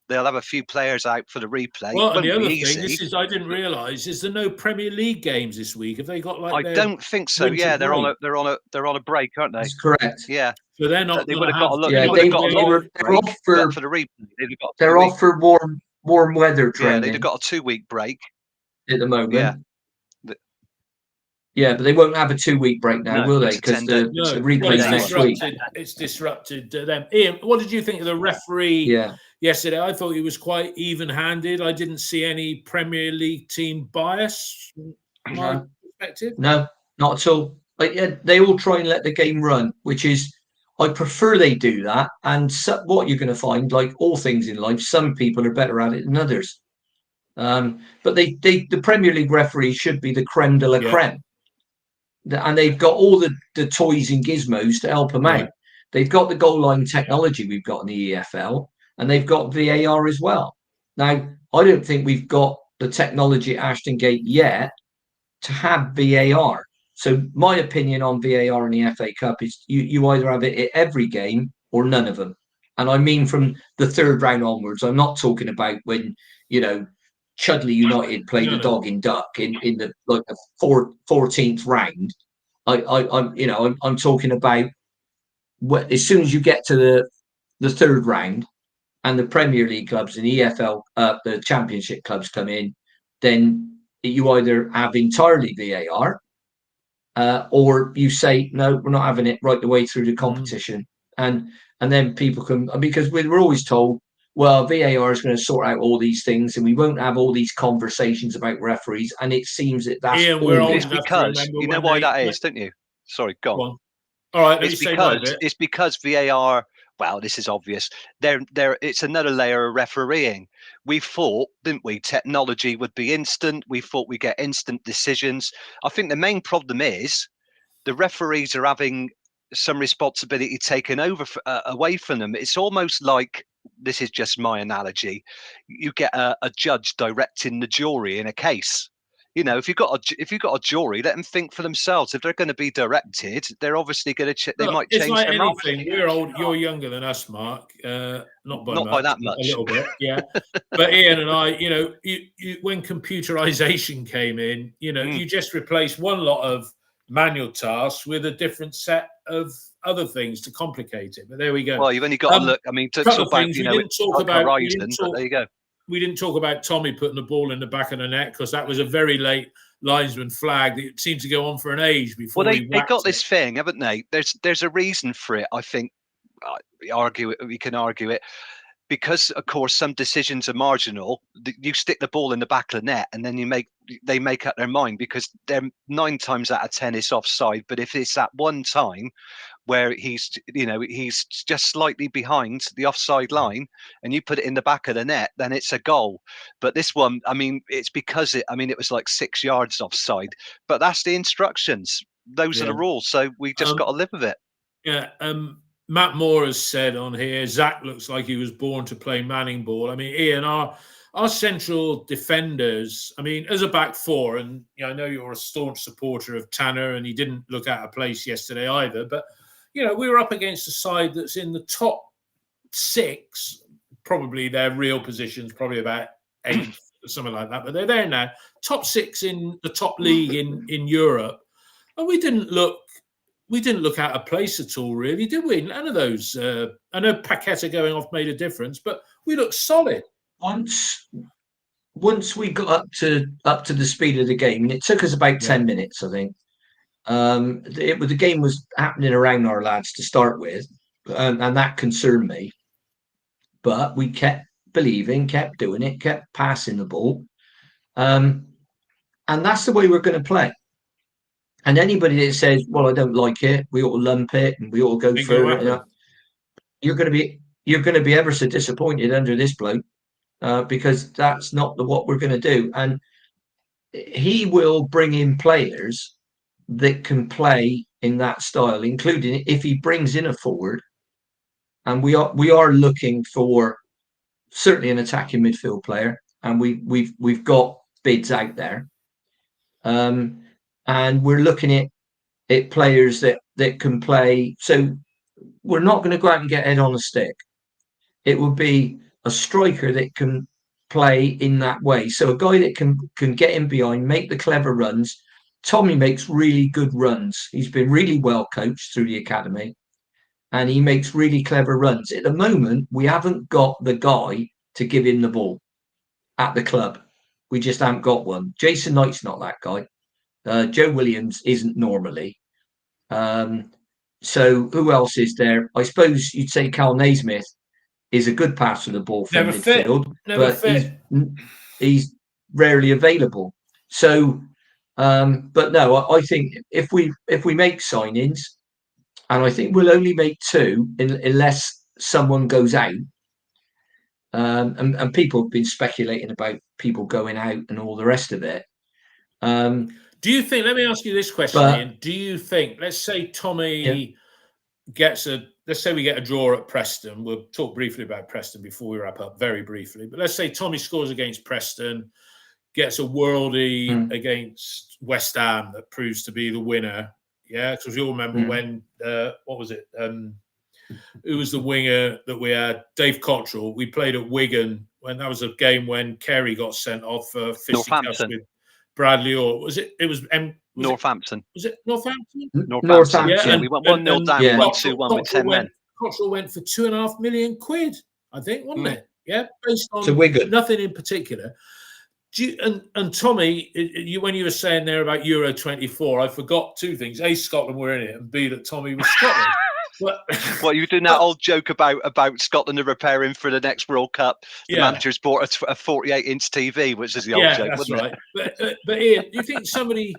They'll have a few players out for the replay. Well, and the Won't other be thing, easy. I didn't realise, is there no Premier League games this week? Have they got like? I don't think so. winter Yeah, they're break? on a break, aren't they? That's correct. Yeah. So they're not. They gonna would have got a look. Yeah, they would have got a they long were- they're break, off for- but for the replay, they've got. They're off for warm weather Yeah, training they'd have got a 2-week break. at the moment. Yeah. Yeah, but they won't have a 2-week break now, No, will they? it's a Because 10-day. the No, replay's well, next week. It's disrupted them. Ian, what did you think of the referee Yeah. yesterday? I thought he was quite even-handed. I didn't see any Premier League team bias from my perspective. No, not at all. But yeah, they all try and let the game run, which is, I prefer they do that. And what you're going to find, like all things in life, some people are better at it than others. But the Premier League referees should be the creme de la creme. And they've got all the toys and gizmos to help them out. They've got the goal line technology we've got in the EFL, and they've got VAR as well. Now, I don't think we've got the technology at Ashton Gate yet to have VAR. So my opinion on VAR in the FA Cup is you either have it at every game or none of them. And I mean from the third round onwards. I'm not talking about when, Chudley United played the dog in duck in the 14th round. I'm talking about as soon as you get to the third round and the Premier League clubs and EFL, the Championship clubs come in, then you either have entirely VAR, or you say no, we're not having it right the way through the competition, and then people can, because we're always told, well, VAR is going to sort out all these things, and we won't have all these conversations about referees. And it seems that's Ian, we're old it's enough because to remember you know why that is, don't you? Sorry, go on. All right, it's because VAR. Well, this is obvious. It's another layer of refereeing. We thought, didn't we, technology would be instant. We thought we get instant decisions. I think the main problem is the referees are having some responsibility taken over away from them. It's almost like, this is just my analogy, you get a judge directing the jury in a case. If you've got a jury, let them think for themselves. If they're going to be directed, they're obviously going to they might change like their anything. We're old. You're younger than us, Mark. Not by that much. A little bit, yeah. But Ian and I, when computerization came in, you just replaced one lot of manual tasks with a different set of other things to complicate it. But there we go. Well, you've only got to look. I mean, to talk about, Horizon, but there you go. We didn't talk about Tommy putting the ball in the back of the net because that was a very late linesman flag. It seemed to go on for an age before. Well, they got this thing, haven't they? There's a reason for it. I think we can argue it because, of course, some decisions are marginal. You stick the ball in the back of the net, and then they make up their mind because they're 9 times out of 10 it's offside. But if it's at one time where he's just slightly behind the offside line and you put it in the back of the net, then it's a goal. But this one, it's because it was like 6 yards offside, but that's the instructions. Those are the rules. So we just got to live with it. Yeah. Matt Moore has said on here, Zach looks like he was born to play Manning ball. Ian, our central defenders, as a back four, and I know you're a staunch supporter of Tanner and he didn't look out of place yesterday either, but we were up against a side that's in the top 6, probably their real positions, probably about 8, something like that. But they're there now, top 6 in the top league in Europe, and we didn't look out of place at all, really, did we? None of those. I know Paqueta going off made a difference, but we looked solid. Once we got up to the speed of the game, and it took us about 10 minutes, I think. The game was happening around our lads to start with, and that concerned me. But we kept believing, kept doing it, kept passing the ball, and that's the way we're going to play. And anybody that says, "Well, I don't like it," we ought to lump it and we ought to go further, you're going to be ever so disappointed under this bloke, because that's not what we're going to do. And he will bring in players that can play in that style, including if he brings in a forward, and we are looking for certainly an attacking midfield player, and we've got bids out there, and we're looking at players that can play. So we're not going to go out and get head on a stick. It would be a striker that can play in that way. So a guy that can get in behind, make the clever runs. Tommy makes really good runs. He's been really well coached through the academy, and he makes really clever runs. At the moment, we haven't got the guy to give him the ball at the club. We just haven't got one. Jason Knight's not that guy. Joe Williams isn't normally. So who else is there? I suppose you'd say Cal Naismith is a good passer of the ball from midfield, but he's rarely available. So, but no, I think if we make signings, and I think we'll only make 2 unless someone goes out. And people have been speculating about people going out and all the rest of it. Do you think? Let me ask you this question, Ian. Do you think? Let's say Tommy gets let's say we get a draw at Preston. We'll talk briefly about Preston before we wrap up, very briefly. But let's say Tommy scores against Preston, gets a worldie against West Ham that proves to be the winner. Yeah, because you'll remember when what was it? Who was the winger that we had? Dave Cottrell. We played at Wigan when that was a game when Kerry got sent off for fisticuffs with Bradley, or was it? It was Northampton. Was it Northampton? Northampton. Yeah, we went 1-0 down, yeah. 1-2-1 with 10 men. Cottrell went for £2.5 million, I think, wasn't it? Yeah, based on nothing in particular. And Tommy, when you were saying there about Euro 24, I forgot 2 things: A, Scotland were in it, and B, that Tommy was Scotland. Well, you were doing that old joke about Scotland are preparing for the next World Cup. The manager's bought a 48-inch TV, which is the old joke, that's wasn't right. it? But Ian, do you think somebody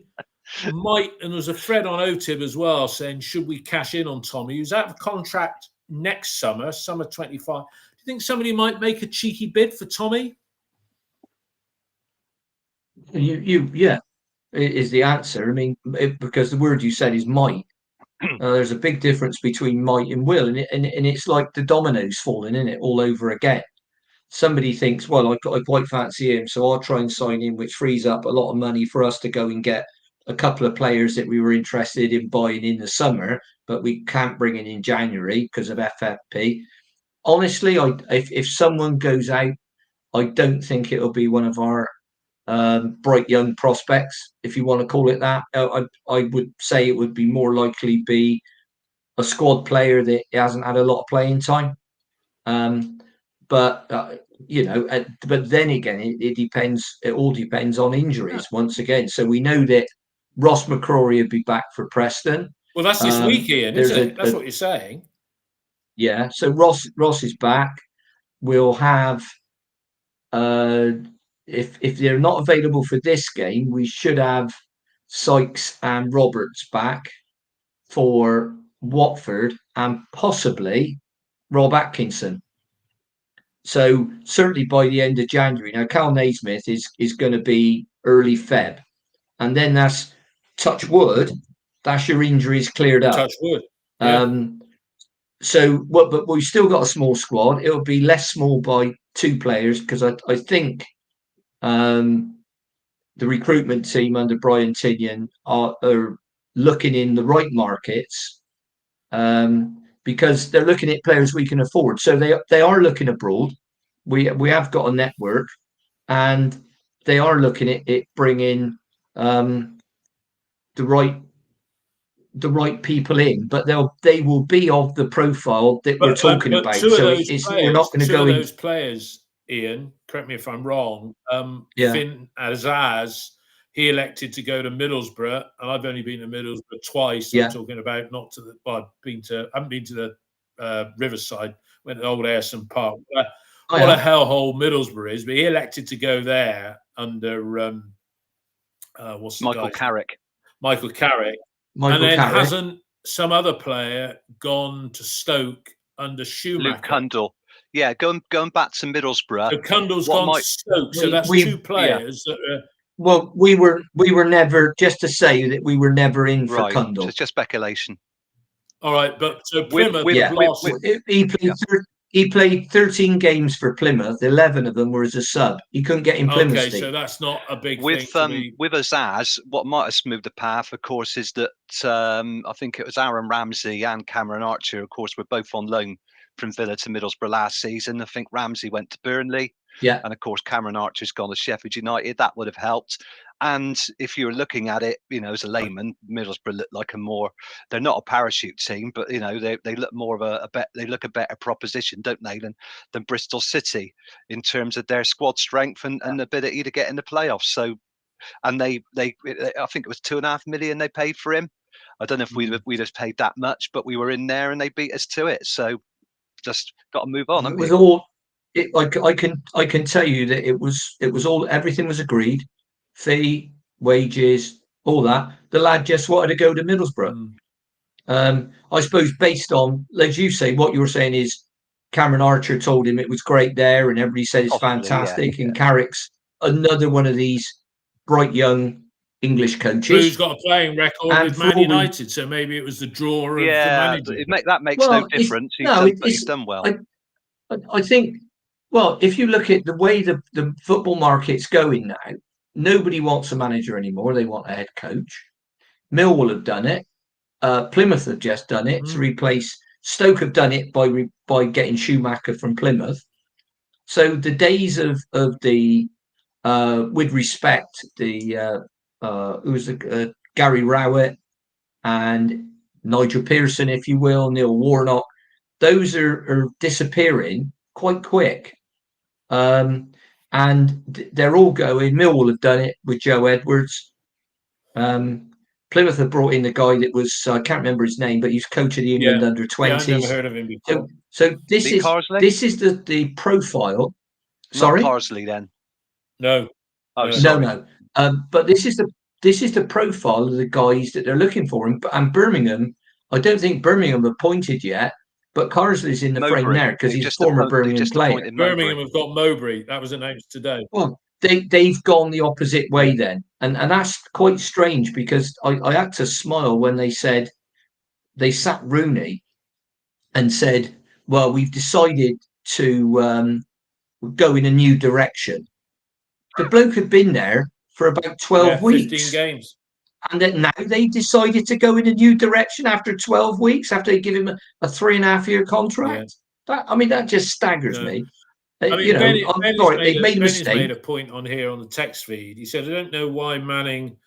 might, and there's a thread on OTIB as well saying, should we cash in on Tommy, who's out of contract next summer 25? Do you think somebody might make a cheeky bid for Tommy? Yeah, is the answer. I mean, because the word you said is might. There's a big difference between might and will, and it's like the dominoes falling in it all over again. Somebody thinks, well, I quite fancy him, so I'll try and sign him, which frees up a lot of money for us to go and get a couple of players that we were interested in buying in the summer, but we can't bring in January because of FFP. Honestly, if someone goes out, I don't think it'll be one of our bright young prospects, if you want to call it that. I would say it would be more likely be a squad player that hasn't had a lot of playing time. But then again, it depends. It all depends on injuries once again. So we know that Ross McCrory will be back for Preston. Well, that's this week, Ian, isn't it? That's what you're saying. Yeah. So Ross is back. We'll have. If they're not available for this game, we should have Sykes and Roberts back for Watford, and possibly Rob Atkinson. So certainly by the end of January. Now, Cal Naismith is going to be early Feb, and then that's touch wood. That's your injuries cleared up. Touch wood. Yeah. But we've still got a small squad. It'll be less small by 2 players because I think the recruitment team under Brian Tinian are looking in the right markets because they're looking at players we can afford. So they are looking abroad. We have got a network, and they are looking at it bringing the right people in, but they will be of the profile that we're talking about. So we're not going to go in. Those players, Ian, correct me if I'm wrong. Finn Azaz, he elected to go to Middlesbrough, and I've only been to Middlesbrough twice. I'm talking about not to the. Well, I haven't been to the Riverside. Went to old Ayerson Park. What a hellhole Middlesbrough is! But he elected to go there under Michael Carrick. Michael Carrick. And then hasn't some other player gone to Stoke under Schumacher? Luke Cundle. Yeah, going back to Middlesbrough. So Cundle's gone to Stoke. So that's 2 players. Well, we were never, just to say that we were never in for Cundle. It's just speculation. All right, but so Plymouth he played 13 games for Plymouth. 11 of them were as a sub. You couldn't get in Plymouth. Okay, so that's not a big thing. With Azaz, what might have smoothed the path, of course, is that I think it was Aaron Ramsey and Cameron Archer, of course, were both on loan from Villa to Middlesbrough last season. I think Ramsey went to Burnley. Yeah. And of course, Cameron Archer's gone to Sheffield United. That would have helped. And if you were looking at it, as a layman, Middlesbrough look like they're not a parachute team, but they look more of they look a better proposition, don't they, than Bristol City in terms of their squad strength and ability to get in the playoffs. So, and I think it was $2.5 million they paid for him. I don't know if we'd have paid that much, but we were in there and they beat us to it. So just got to move on. It was all. I can tell you that it was all, everything was agreed, fee, wages, all that. The lad just wanted to go to Middlesbrough. I suppose based on, as you say, what you were saying is Cameron Archer told him it was great there, and everybody said it's fantastic. And Carrick's another one of these bright young English coaches who's got a playing record with Man United, so maybe it was the draw of the manager. That makes no difference. He's done well. I think. Well, if you look at the way the football market's going now, nobody wants a manager anymore. They want a head coach. Millwall have done it. Plymouth have just done it to replace. Stoke have done it by getting Schumacher from Plymouth. So the days of the with respect, the who was Gary Rowett and Nigel Pearson, if you will, Neil Warnock, those are disappearing quite quick. And they're all going. Millwall have done it with Joe Edwards. Plymouth have brought in the guy that was, I can't remember his name, but he's coach of the England under-20s. Yeah, I've never heard of him before. So this is the profile. Sorry, not Parsley then. No. Oh, sorry. No. But this is the profile of the guys that they're looking for. And Birmingham, I don't think Birmingham appointed yet. But Carsley's in the frame there because he's a former Birmingham player. Birmingham have got Mowbray. That was announced today. Well, they've gone the opposite way then. And that's quite strange because I had to smile when they said, they sat Rooney and said, well, we've decided to go in a new direction. The bloke had been there for about 12 weeks. 15 games. And then now they decided to go in a new direction after 12 weeks, after they give him a 3.5-year contract. Yeah. That just staggers me. I'm sorry, they made a mistake. Made a point on here on the text feed. He said, I don't know why Manning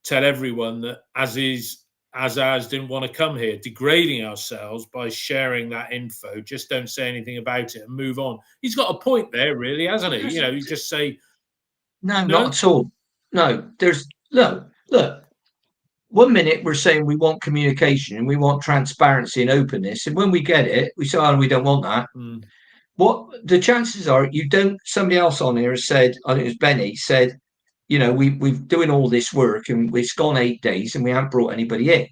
tell everyone that Azaz didn't want to come here, degrading ourselves by sharing that info. Just don't say anything about it and move on. He's got a point there, really, hasn't he? You just say... No, not at all. No, look. 1 minute we're saying we want communication and we want transparency and openness, and when we get it, we say, "Oh, we don't want that." What the chances are? Somebody else on here has said, I think it was Benny said, we're doing all this work and it's gone 8 days and we haven't brought anybody in.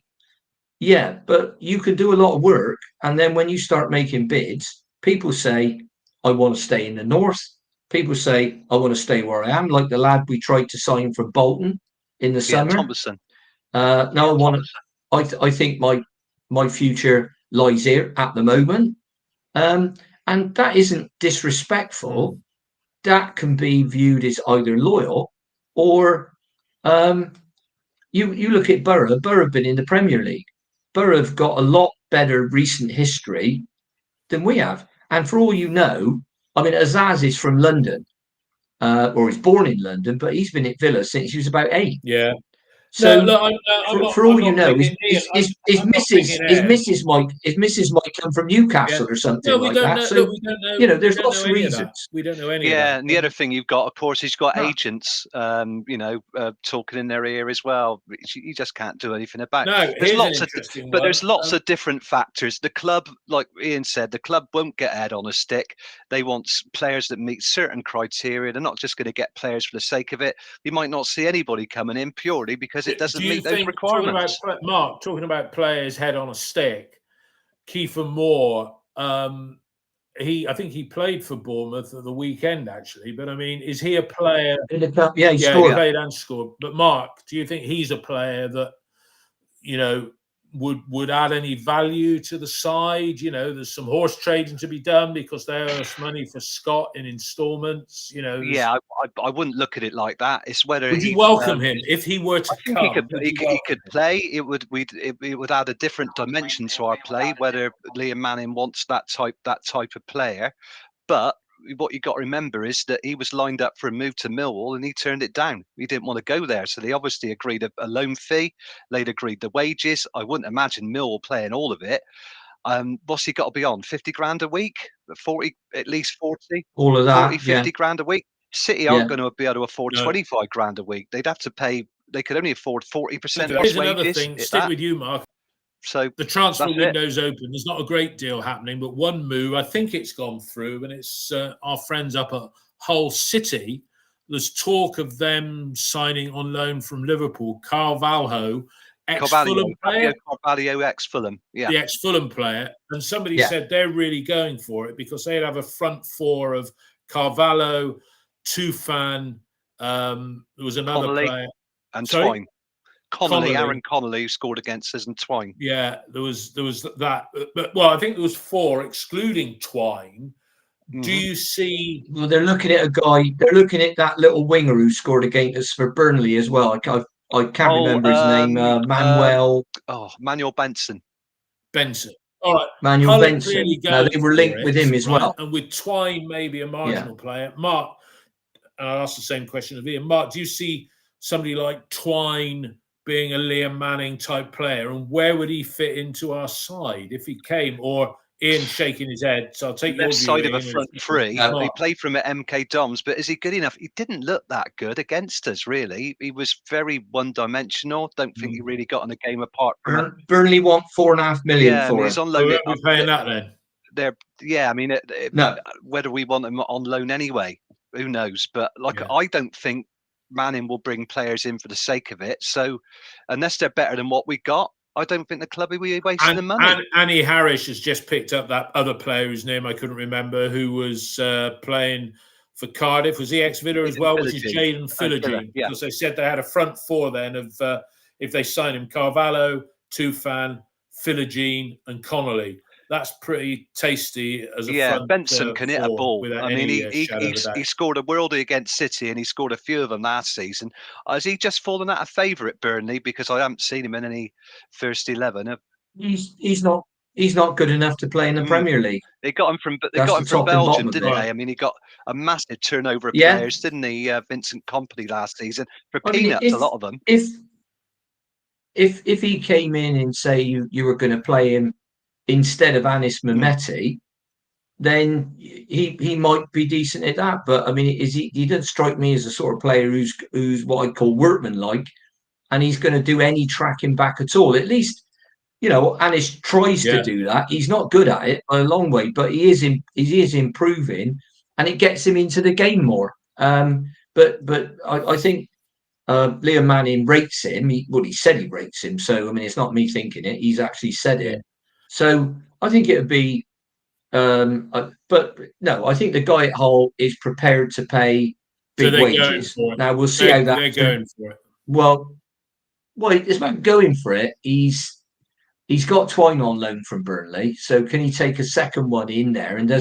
Yeah, but you can do a lot of work, and then when you start making bids, people say, "I want to stay in the north." People say, "I want to stay where I am," like the lad we tried to sign from Bolton in the summer. Thompson. I think my future lies here at the moment, and that isn't disrespectful. That can be viewed as either loyal or you look at Borough. Borough have been in the Premier League. Borough have got a lot better recent history than we have, and for all you know, Azaz is from London, or he's born in London, but he's been at Villa since he was about 8. Yeah. So, for all you know, is Mrs. Mike come from Newcastle or something like that? So we don't know. There's lots of reasons. We don't know any. Yeah, and the other thing you've got, of course, he's got agents, talking in their ear as well. You just can't do anything about. No, there's lots of different factors. The club, like Ian said, the club won't get head on a stick. They want players that meet certain criteria. They're not just going to get players for the sake of it. You might not see anybody coming in purely because it doesn't meet those requirements. Talking about players head on a stick, Kiefer Moore, I think he played for Bournemouth at the weekend actually, but is he a player? Yeah, he played and scored. But Mark, do you think he's a player that would add any value to the side. You know, there's some horse trading to be done because they owe us money for Scott in instalments. You know, Yeah, I wouldn't look at it like that. It's whether would you welcome him if he were to come? He could play. It would add a different dimension to our play. Whether Liam Manning wants that type of player, but what you got to remember is that he was lined up for a move to Millwall and he turned it down. He didn't want to go there, so they obviously agreed a loan fee. They'd agreed the wages. I wouldn't imagine Millwall playing all of it. What's he got to be on? 50 grand a week, 40, at least 40, all of that, 40, 50 grand a week. City aren't going to be able to afford 25 grand a week. They'd have to pay. They could only afford 40% of Here's his another wages. thing. Stick with you, Mark. So the transfer window's open. There's not a great deal happening, but one move, I think it's gone through, and it's our friends up at Hull City. There's talk of them signing on loan from Liverpool, Carvalho, ex-Fulham player. Carvalho, ex-Fulham, yeah. The ex-Fulham player. And somebody said they're really going for it because they'd have a front four of Carvalho, Tufan, there was another Connolly, player. And Twine. Connolly, Aaron Connolly, who scored against us, and Twine. Yeah, there was that. But I think there was 4, excluding Twine. Mm-hmm. Do you see? Well, they're looking at a guy. They're looking at that little winger who scored against us for Burnley as well. I can't remember his name. Manuel. Manuel Benson. All right, Manuel Benson. No, they were linked with him as well. And with Twine, maybe a marginal player. Mark, and I'll ask the same question of Ian. Mark, do you see somebody like Twine being a Liam Manning type player, and where would he fit into our side if he came? Or Ian shaking his head. So I'll take your left side of a front three. He played from at MK Doms, but is he good enough? He didn't look that good against us, really. He was very one-dimensional. Don't think he really got in the game apart from Burnley want $4.5 million for him. He's on loan. We're paying that then. No. Whether we want him on loan anyway, who knows? But I don't think Manning will bring players in for the sake of it. So unless they're better than what we got, I don't think the club will be wasting the money. And Annie Harris has just picked up that other player whose name I couldn't remember, who was playing for Cardiff. Was he ex-Villa as well? Which is Jaden Philogene. Yeah. Because they said they had a front four then of if they sign him, Carvalho, Tufan, Philogene and Connolly. That's pretty tasty as a front. Benson can hit a ball. I mean, he scored a worldie against City, and he scored a few of them last season. Has he just fallen out of favour at Burnley because I haven't seen him in any first 11? He's not good enough to play in the Premier League. They got him from Belgium, didn't they? I mean, he got a massive turnover of players, didn't he? Vincent Kompany last season for peanuts. A lot of them. If he came in and say you were going to play him instead of Anis Mehmeti, then he might be decent at that. But I mean, he doesn't strike me as a sort of player who's what I'd call workman-like, and he's going to do any tracking back at all. At least, Anis tries to do that. He's not good at it by a long way, but he is improving, and it gets him into the game more. But I think Liam Manning rates him. He said he rates him. So I mean, it's not me thinking it. He's actually said it. So I think it would be, but no, I think the guy at Hull is prepared to pay big wages. Now we'll see how that. They're going for it. Well, it's about going for it. He's got Twine on loan from Burnley, so can he take a second one in there? And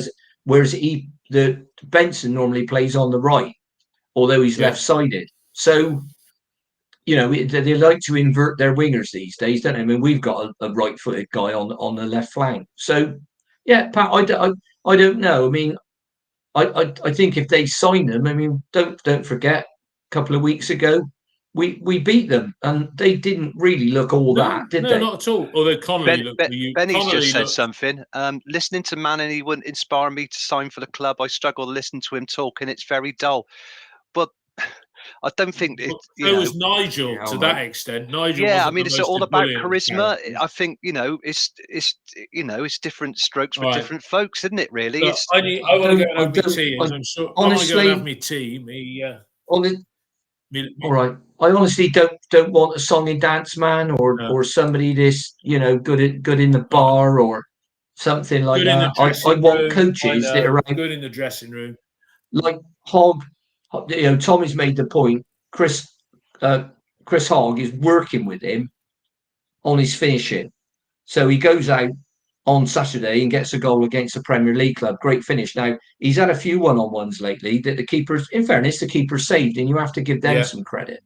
whereas the Benson normally plays on the right, although he's left-sided. So. They like to invert their wingers these days, don't they? I mean, we've got a right-footed guy on the left flank. So, Pat, I don't know. I mean, I think if they sign them, I mean, don't forget, a couple of weeks ago, we beat them, and they didn't really look all that, did they? No, not at all. Although Connolly Benny's just said something. Listening to Manning, he wouldn't inspire me to sign for the club. I struggle to listen to him talking. It's very dull. But I don't think it was Nigel to that extent. Nigel, I mean, it's all about charisma. I think it's different strokes for different folks, isn't it? Really, I want to go and have my tea. I'm sure. Honestly, I want to go and have my tea. All right. I honestly don't want a song and dance man or somebody this good in the bar or something like that. I want coaches that are good in the dressing room, like Hogg. Tommy's made the point. Chris Hogg is working with him on his finishing. So he goes out on Saturday and gets a goal against a Premier League club. Great finish. Now, he's had a few one-on-ones lately that the keepers, in fairness, the keeper saved, and you have to give them some credit.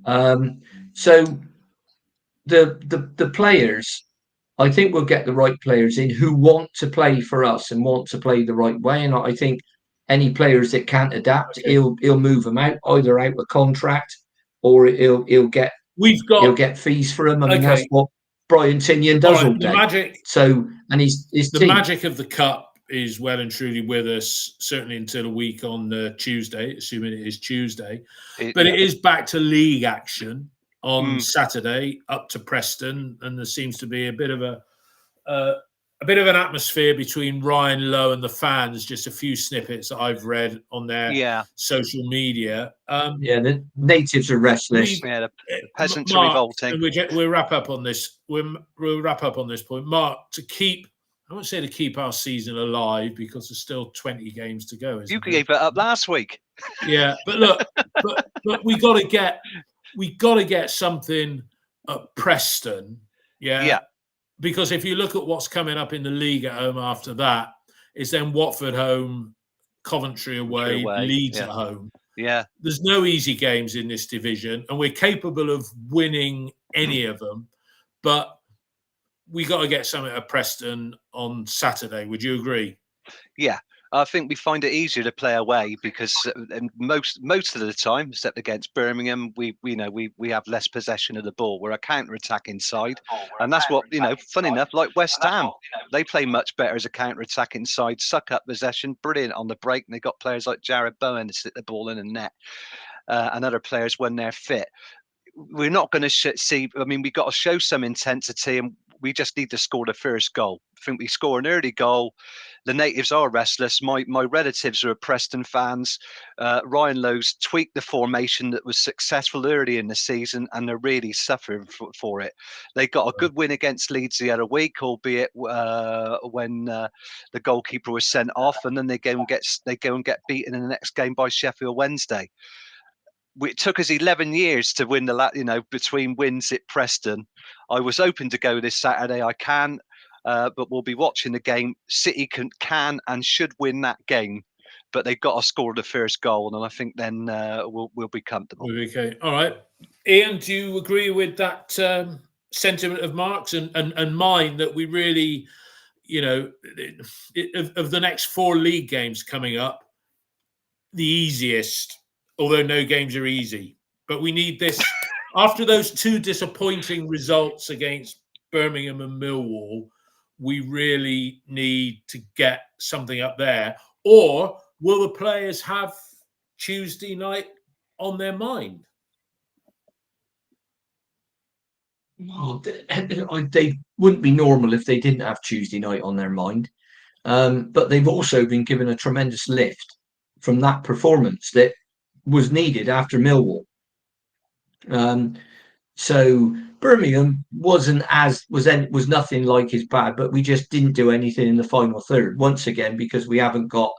So the players, I think we'll get the right players in who want to play for us and want to play the right way. And I think any players that can't adapt, he'll move them out, either out with contract or he'll get fees for them. I mean, that's what Brian Tinian does all day. The magic of the cup is well and truly with us, certainly until a week on Tuesday, assuming it is Tuesday. But it is back to league action on Saturday, up to Preston, and there seems to be a bit of an atmosphere between Ryan Lowe and the fans. Just a few snippets that I've read on their social media. The natives are restless. The peasants are revolting. We'll wrap up on this. We'll wrap up on this point, Mark. I won't say to keep our season alive because there's still 20 games to go. You gave it up last week. Yeah, but look, but we got to get something at Preston. Yeah. Because if you look at what's coming up in the league at home after that, it's then Watford home, Coventry away, Leeds at home. Yeah. There's no easy games in this division, and we're capable of winning any of them. But we got to get something at Preston on Saturday. Would you agree? Yeah. I think we find it easier to play away because most of the time, except against Birmingham, we have less possession of the ball. We're a counter-attacking side, and that's what funny enough, like West Ham, they play much better as a counter-attacking side, suck up possession, brilliant on the break, and they got players like Jared Bowen to sit the ball in the net, and other players when they're fit. We're not going to see. I mean, we got to show some intensity, and we just need to score the first goal. I think we score an early goal. The natives are restless. My relatives are Preston fans. Ryan Lowe's tweaked the formation that was successful early in the season, and they're really suffering for it. They got a good win against Leeds the other week, albeit when the goalkeeper was sent off, and then they go and get beaten in the next game by Sheffield Wednesday. It took us 11 years to win between wins at Preston. I was open to go this Saturday. I can. But we'll be watching the game. City can and should win that game, but they've got to score the first goal, and I think then we'll be comfortable. Okay, all right. Ian, do you agree with that sentiment of Mark's and mine that we really, of the next 4 league games coming up, the easiest, although no games are easy, but we need this after those 2 disappointing results against Birmingham and Millwall. We really need to get something up there. Or will the players have Tuesday night on their mind? Well, they wouldn't be normal if they didn't have Tuesday night on their mind. But they've also been given a tremendous lift from that performance that was needed after Millwall. So Birmingham was nothing like as bad, but we just didn't do anything in the final third once again because we haven't got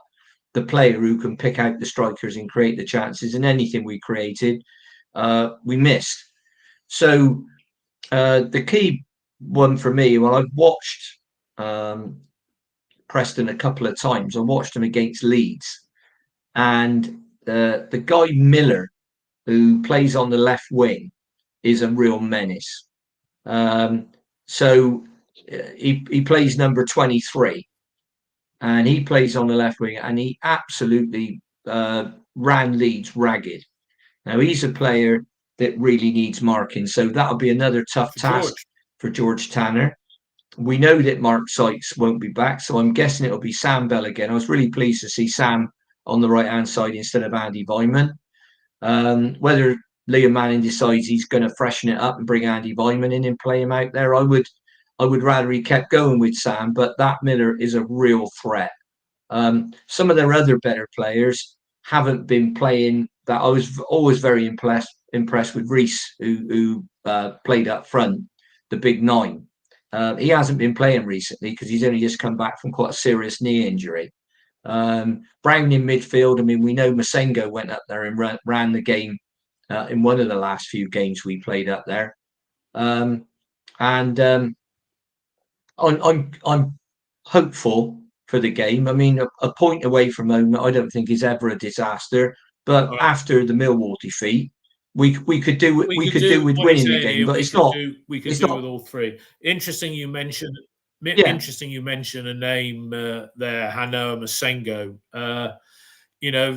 the player who can pick out the strikers and create the chances. And anything we created, we missed. So the key one for me, well, I've watched Preston a couple of times. I watched them against Leeds, and the guy Miller, who plays on the left wing, is a real menace. So he plays number 23, and he plays on the left wing, and he absolutely ran Leeds ragged. Now he's a player that really needs marking, so that'll be another tough task for George Tanner. We know that Mark Sykes won't be back, so I'm guessing it'll be Sam Bell again. I was really pleased to see Sam on the right-hand side instead of Andy Weimann. Whether Liam Manning decides he's going to freshen it up and bring Andy Weimann in and play him out there, I would rather he kept going with Sam, but that Miller is a real threat. Some of their other better players haven't been playing that. I was always very impressed with Reece, who played up front, the big 9. He hasn't been playing recently because he's only just come back from quite a serious knee injury. Brown in midfield. I mean, we know Masengo went up there and ran the game in one of the last few games we played up there. I'm hopeful for the game. I mean, a point away from home, I don't think is ever a disaster. But Right. after the Millwall defeat, we could do with what winning you're the saying, game. Ian, But we it's could not. do It's with not. all three. Interesting you mentioned. Yeah. Interesting you mentioned a name there, Hanoa Masengo.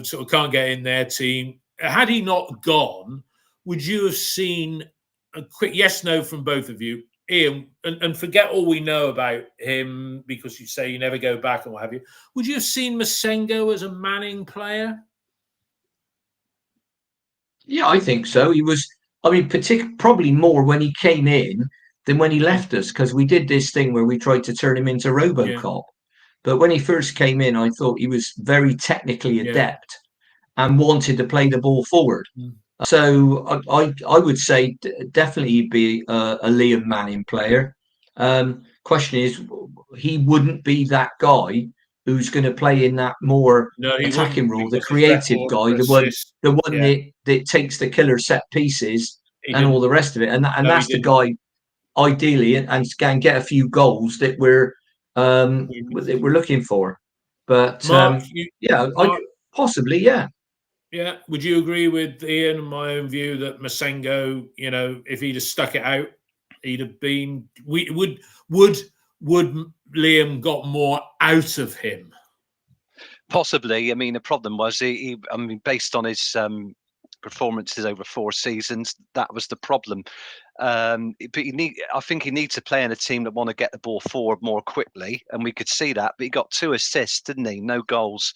Sort of can't get in their team. Had he not gone, would you have seen a quick yes/no from both of you, Ian? And forget all we know about him because you say you never go back and what have you. Would you have seen Masengo as a Manning player? Yeah, I think so. He was. I mean, probably more when he came in than when he left us, because we did this thing where we tried to turn him into RoboCop. But when he first came in, I thought he was very technically adept and wanted to play the ball forward. So I would say definitely he'd be a Liam Manning player. Question is, he wouldn't be that guy who's going to play in that more attacking role, the creative guy, the one that takes the killer set pieces and all the rest of it. And that's the guy ideally, and can get a few goals that we're looking for. But Mark, possibly, yeah. Yeah, would you agree with Ian and my own view that Masengo, if he'd have stuck it out, he'd have been? Would Liam got more out of him? Possibly. I mean, the problem was based on his performances over 4 seasons, that was the problem. But I think he needs to play in a team that want to get the ball forward more quickly, and we could see that. But he got 2 assists, didn't he? No goals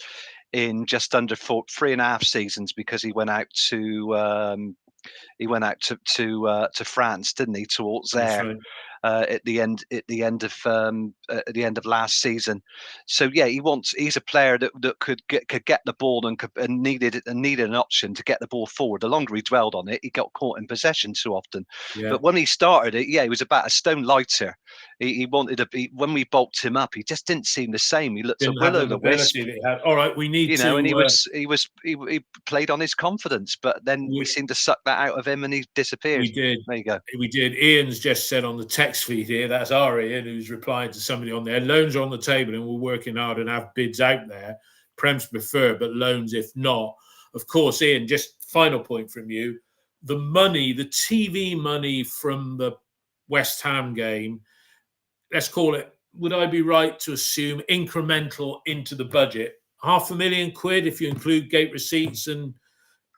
in just under 3.5 seasons, because he went out to France, didn't he? To Auxerre. At the end of last season. So yeah, he's a player that could get the ball and needed an option to get the ball forward. The longer he dwelled on it, he got caught in possession too often. But when he started it, he was about a stone lighter. He wanted to be. When we bulked him up, he just didn't seem the same. He looked a will-o'-the-wisp. All right, we need to. And he played on his confidence, but then we seemed to suck that out of him, and he disappeared. We did. There you go. We did. Ian's just said on the text feed here, that's our Ian who's replying to somebody on there. Loans are on the table, and we're working hard and have bids out there. Prems prefer, but loans if not. Of course, Ian, just final point from you. The money, the TV money from the West Ham game, let's call it, would I be right to assume incremental into the budget? £500,000 if you include gate receipts and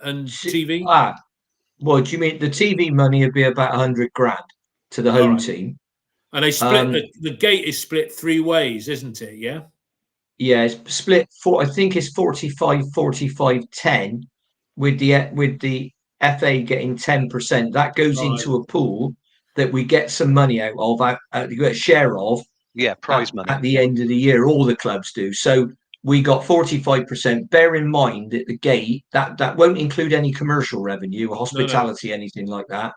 TV? Well, do you mean the TV money would be about 100 grand to the home team? And they split the gate is split 3 ways, isn't it? Yeah. Yeah, it's split I think it's 45-45-10 with the FA getting 10%. That goes into a pool that we get some money out of, you get a share of. Yeah, prize money. At the end of the year, all the clubs do. So we got 45%. Bear in mind that the gate, that won't include any commercial revenue, hospitality, anything like that.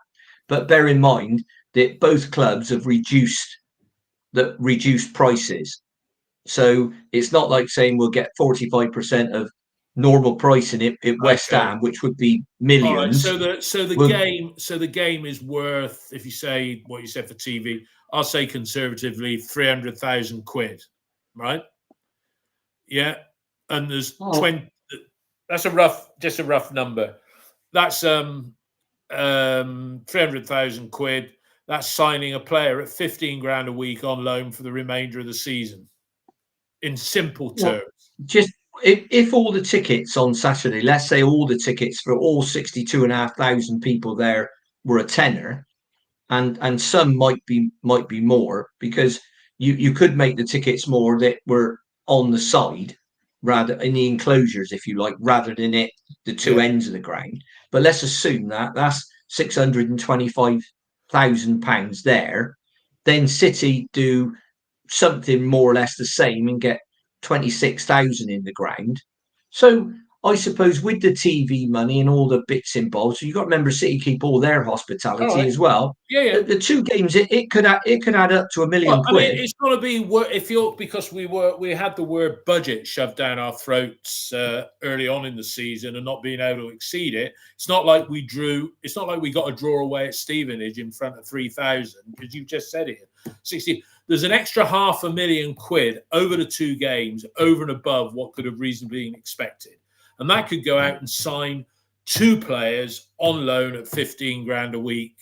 But bear in mind that both clubs have reduced prices. So it's not like saying we'll get 45% of normal pricing at West Ham, which would be millions. All right, so the game is worth, if you say what you said for TV, I'll say conservatively £300,000, right? Yeah, and there's 20. That's just a rough number. That's £300,000. That's signing a player at 15 grand a week on loan for the remainder of the season. In simple terms, just if all the tickets on Saturday, let's say all the tickets for all 62,500 people there were a tenner, and some might be more, because you could make the tickets more that were on the side, rather in the enclosures, if you like, rather than the two ends of the ground. But let's assume that's £625,000 there. Then City do something more or less the same and get 26,000 in the ground. So I suppose with the TV money and all the bits involved, so you've got to remember City keep all their hospitality as well. Yeah. The 2 games, it could add up to £1 million. I mean, it's got to be because we had the word budget shoved down our throats early on in the season and not being able to exceed it. It's not like we drew. It's not like we got a draw away at Stevenage in front of 3,000, because you just said it. 60. There's an extra £500,000 over the 2 games, over and above what could have reasonably been expected, and that could go out and sign 2 players on loan at 15 grand a week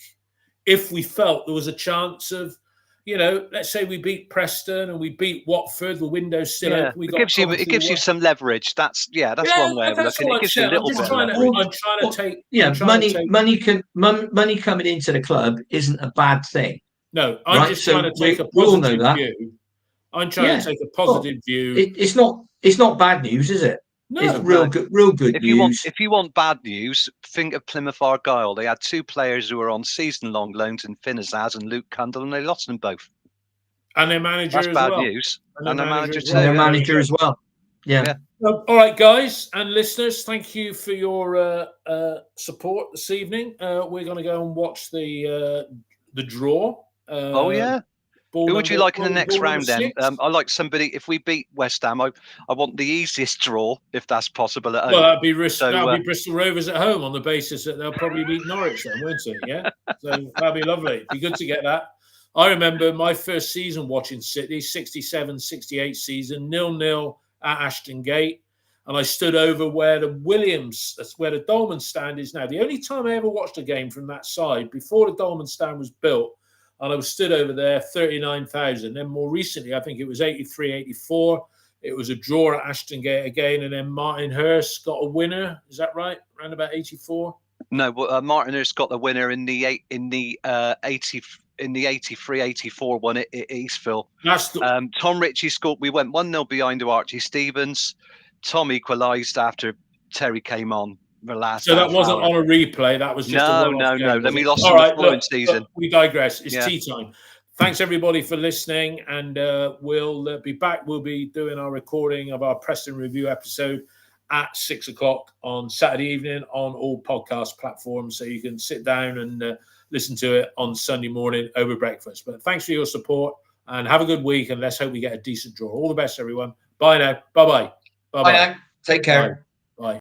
if we felt there was a chance of, let's say we beat Preston and we beat Watford, the window's still open. It gives you some leverage. That's one way of looking. It gives you a little bit of leverage. Money coming into the club isn't a bad thing. No, I'm just trying to take a positive view. I'm trying to take a positive view. It's not bad news, is it? No, it's real good news. If you want bad news, think of Plymouth Argyle. They had 2 players who were on season-long loans in Finn Azaz and Luke Cundle, and they lost them both. And their manager as well. That's bad news. And their manager too. And their manager as well. Yeah. All right, guys and listeners, thank you for your support this evening. We're going to go and watch the draw. Who would you like in the next round then? I like somebody, if we beat West Ham, I want the easiest draw, if that's possible at home. Well, that'd be Bristol Rovers at home, on the basis that they'll probably beat Norwich then, won't it? Yeah? So that'd be lovely. It'd be good to get that. I remember my first season watching City, 67-68 season, 0-0 at Ashton Gate. And I stood over where that's where the Dolman stand is now. The only time I ever watched a game from that side, before the Dolman stand was built, and I was stood over there, 39,000. Then more recently, I think it was 83, 84. It was a draw at Ashton Gate again, and then Martin Hurst got a winner. Is that right? Around about 84. No, Martin Hurst got the winner in the 83, 84 one at Eastville. Tom Ritchie scored. We went 1-0 behind to Archie Stevens. Tom equalised after Terry came on. So that wasn't on a replay. That was just a no. Then we lost the following season. We digress. It's tea time. Thanks everybody for listening, and we'll be back. We'll be doing our recording of our Preston review episode at 6:00 on Saturday evening on all podcast platforms, so you can sit down and listen to it on Sunday morning over breakfast. But thanks for your support, and have a good week, and let's hope we get a decent draw. All the best, everyone. Bye now. Bye-bye. Bye now. Take care. Bye.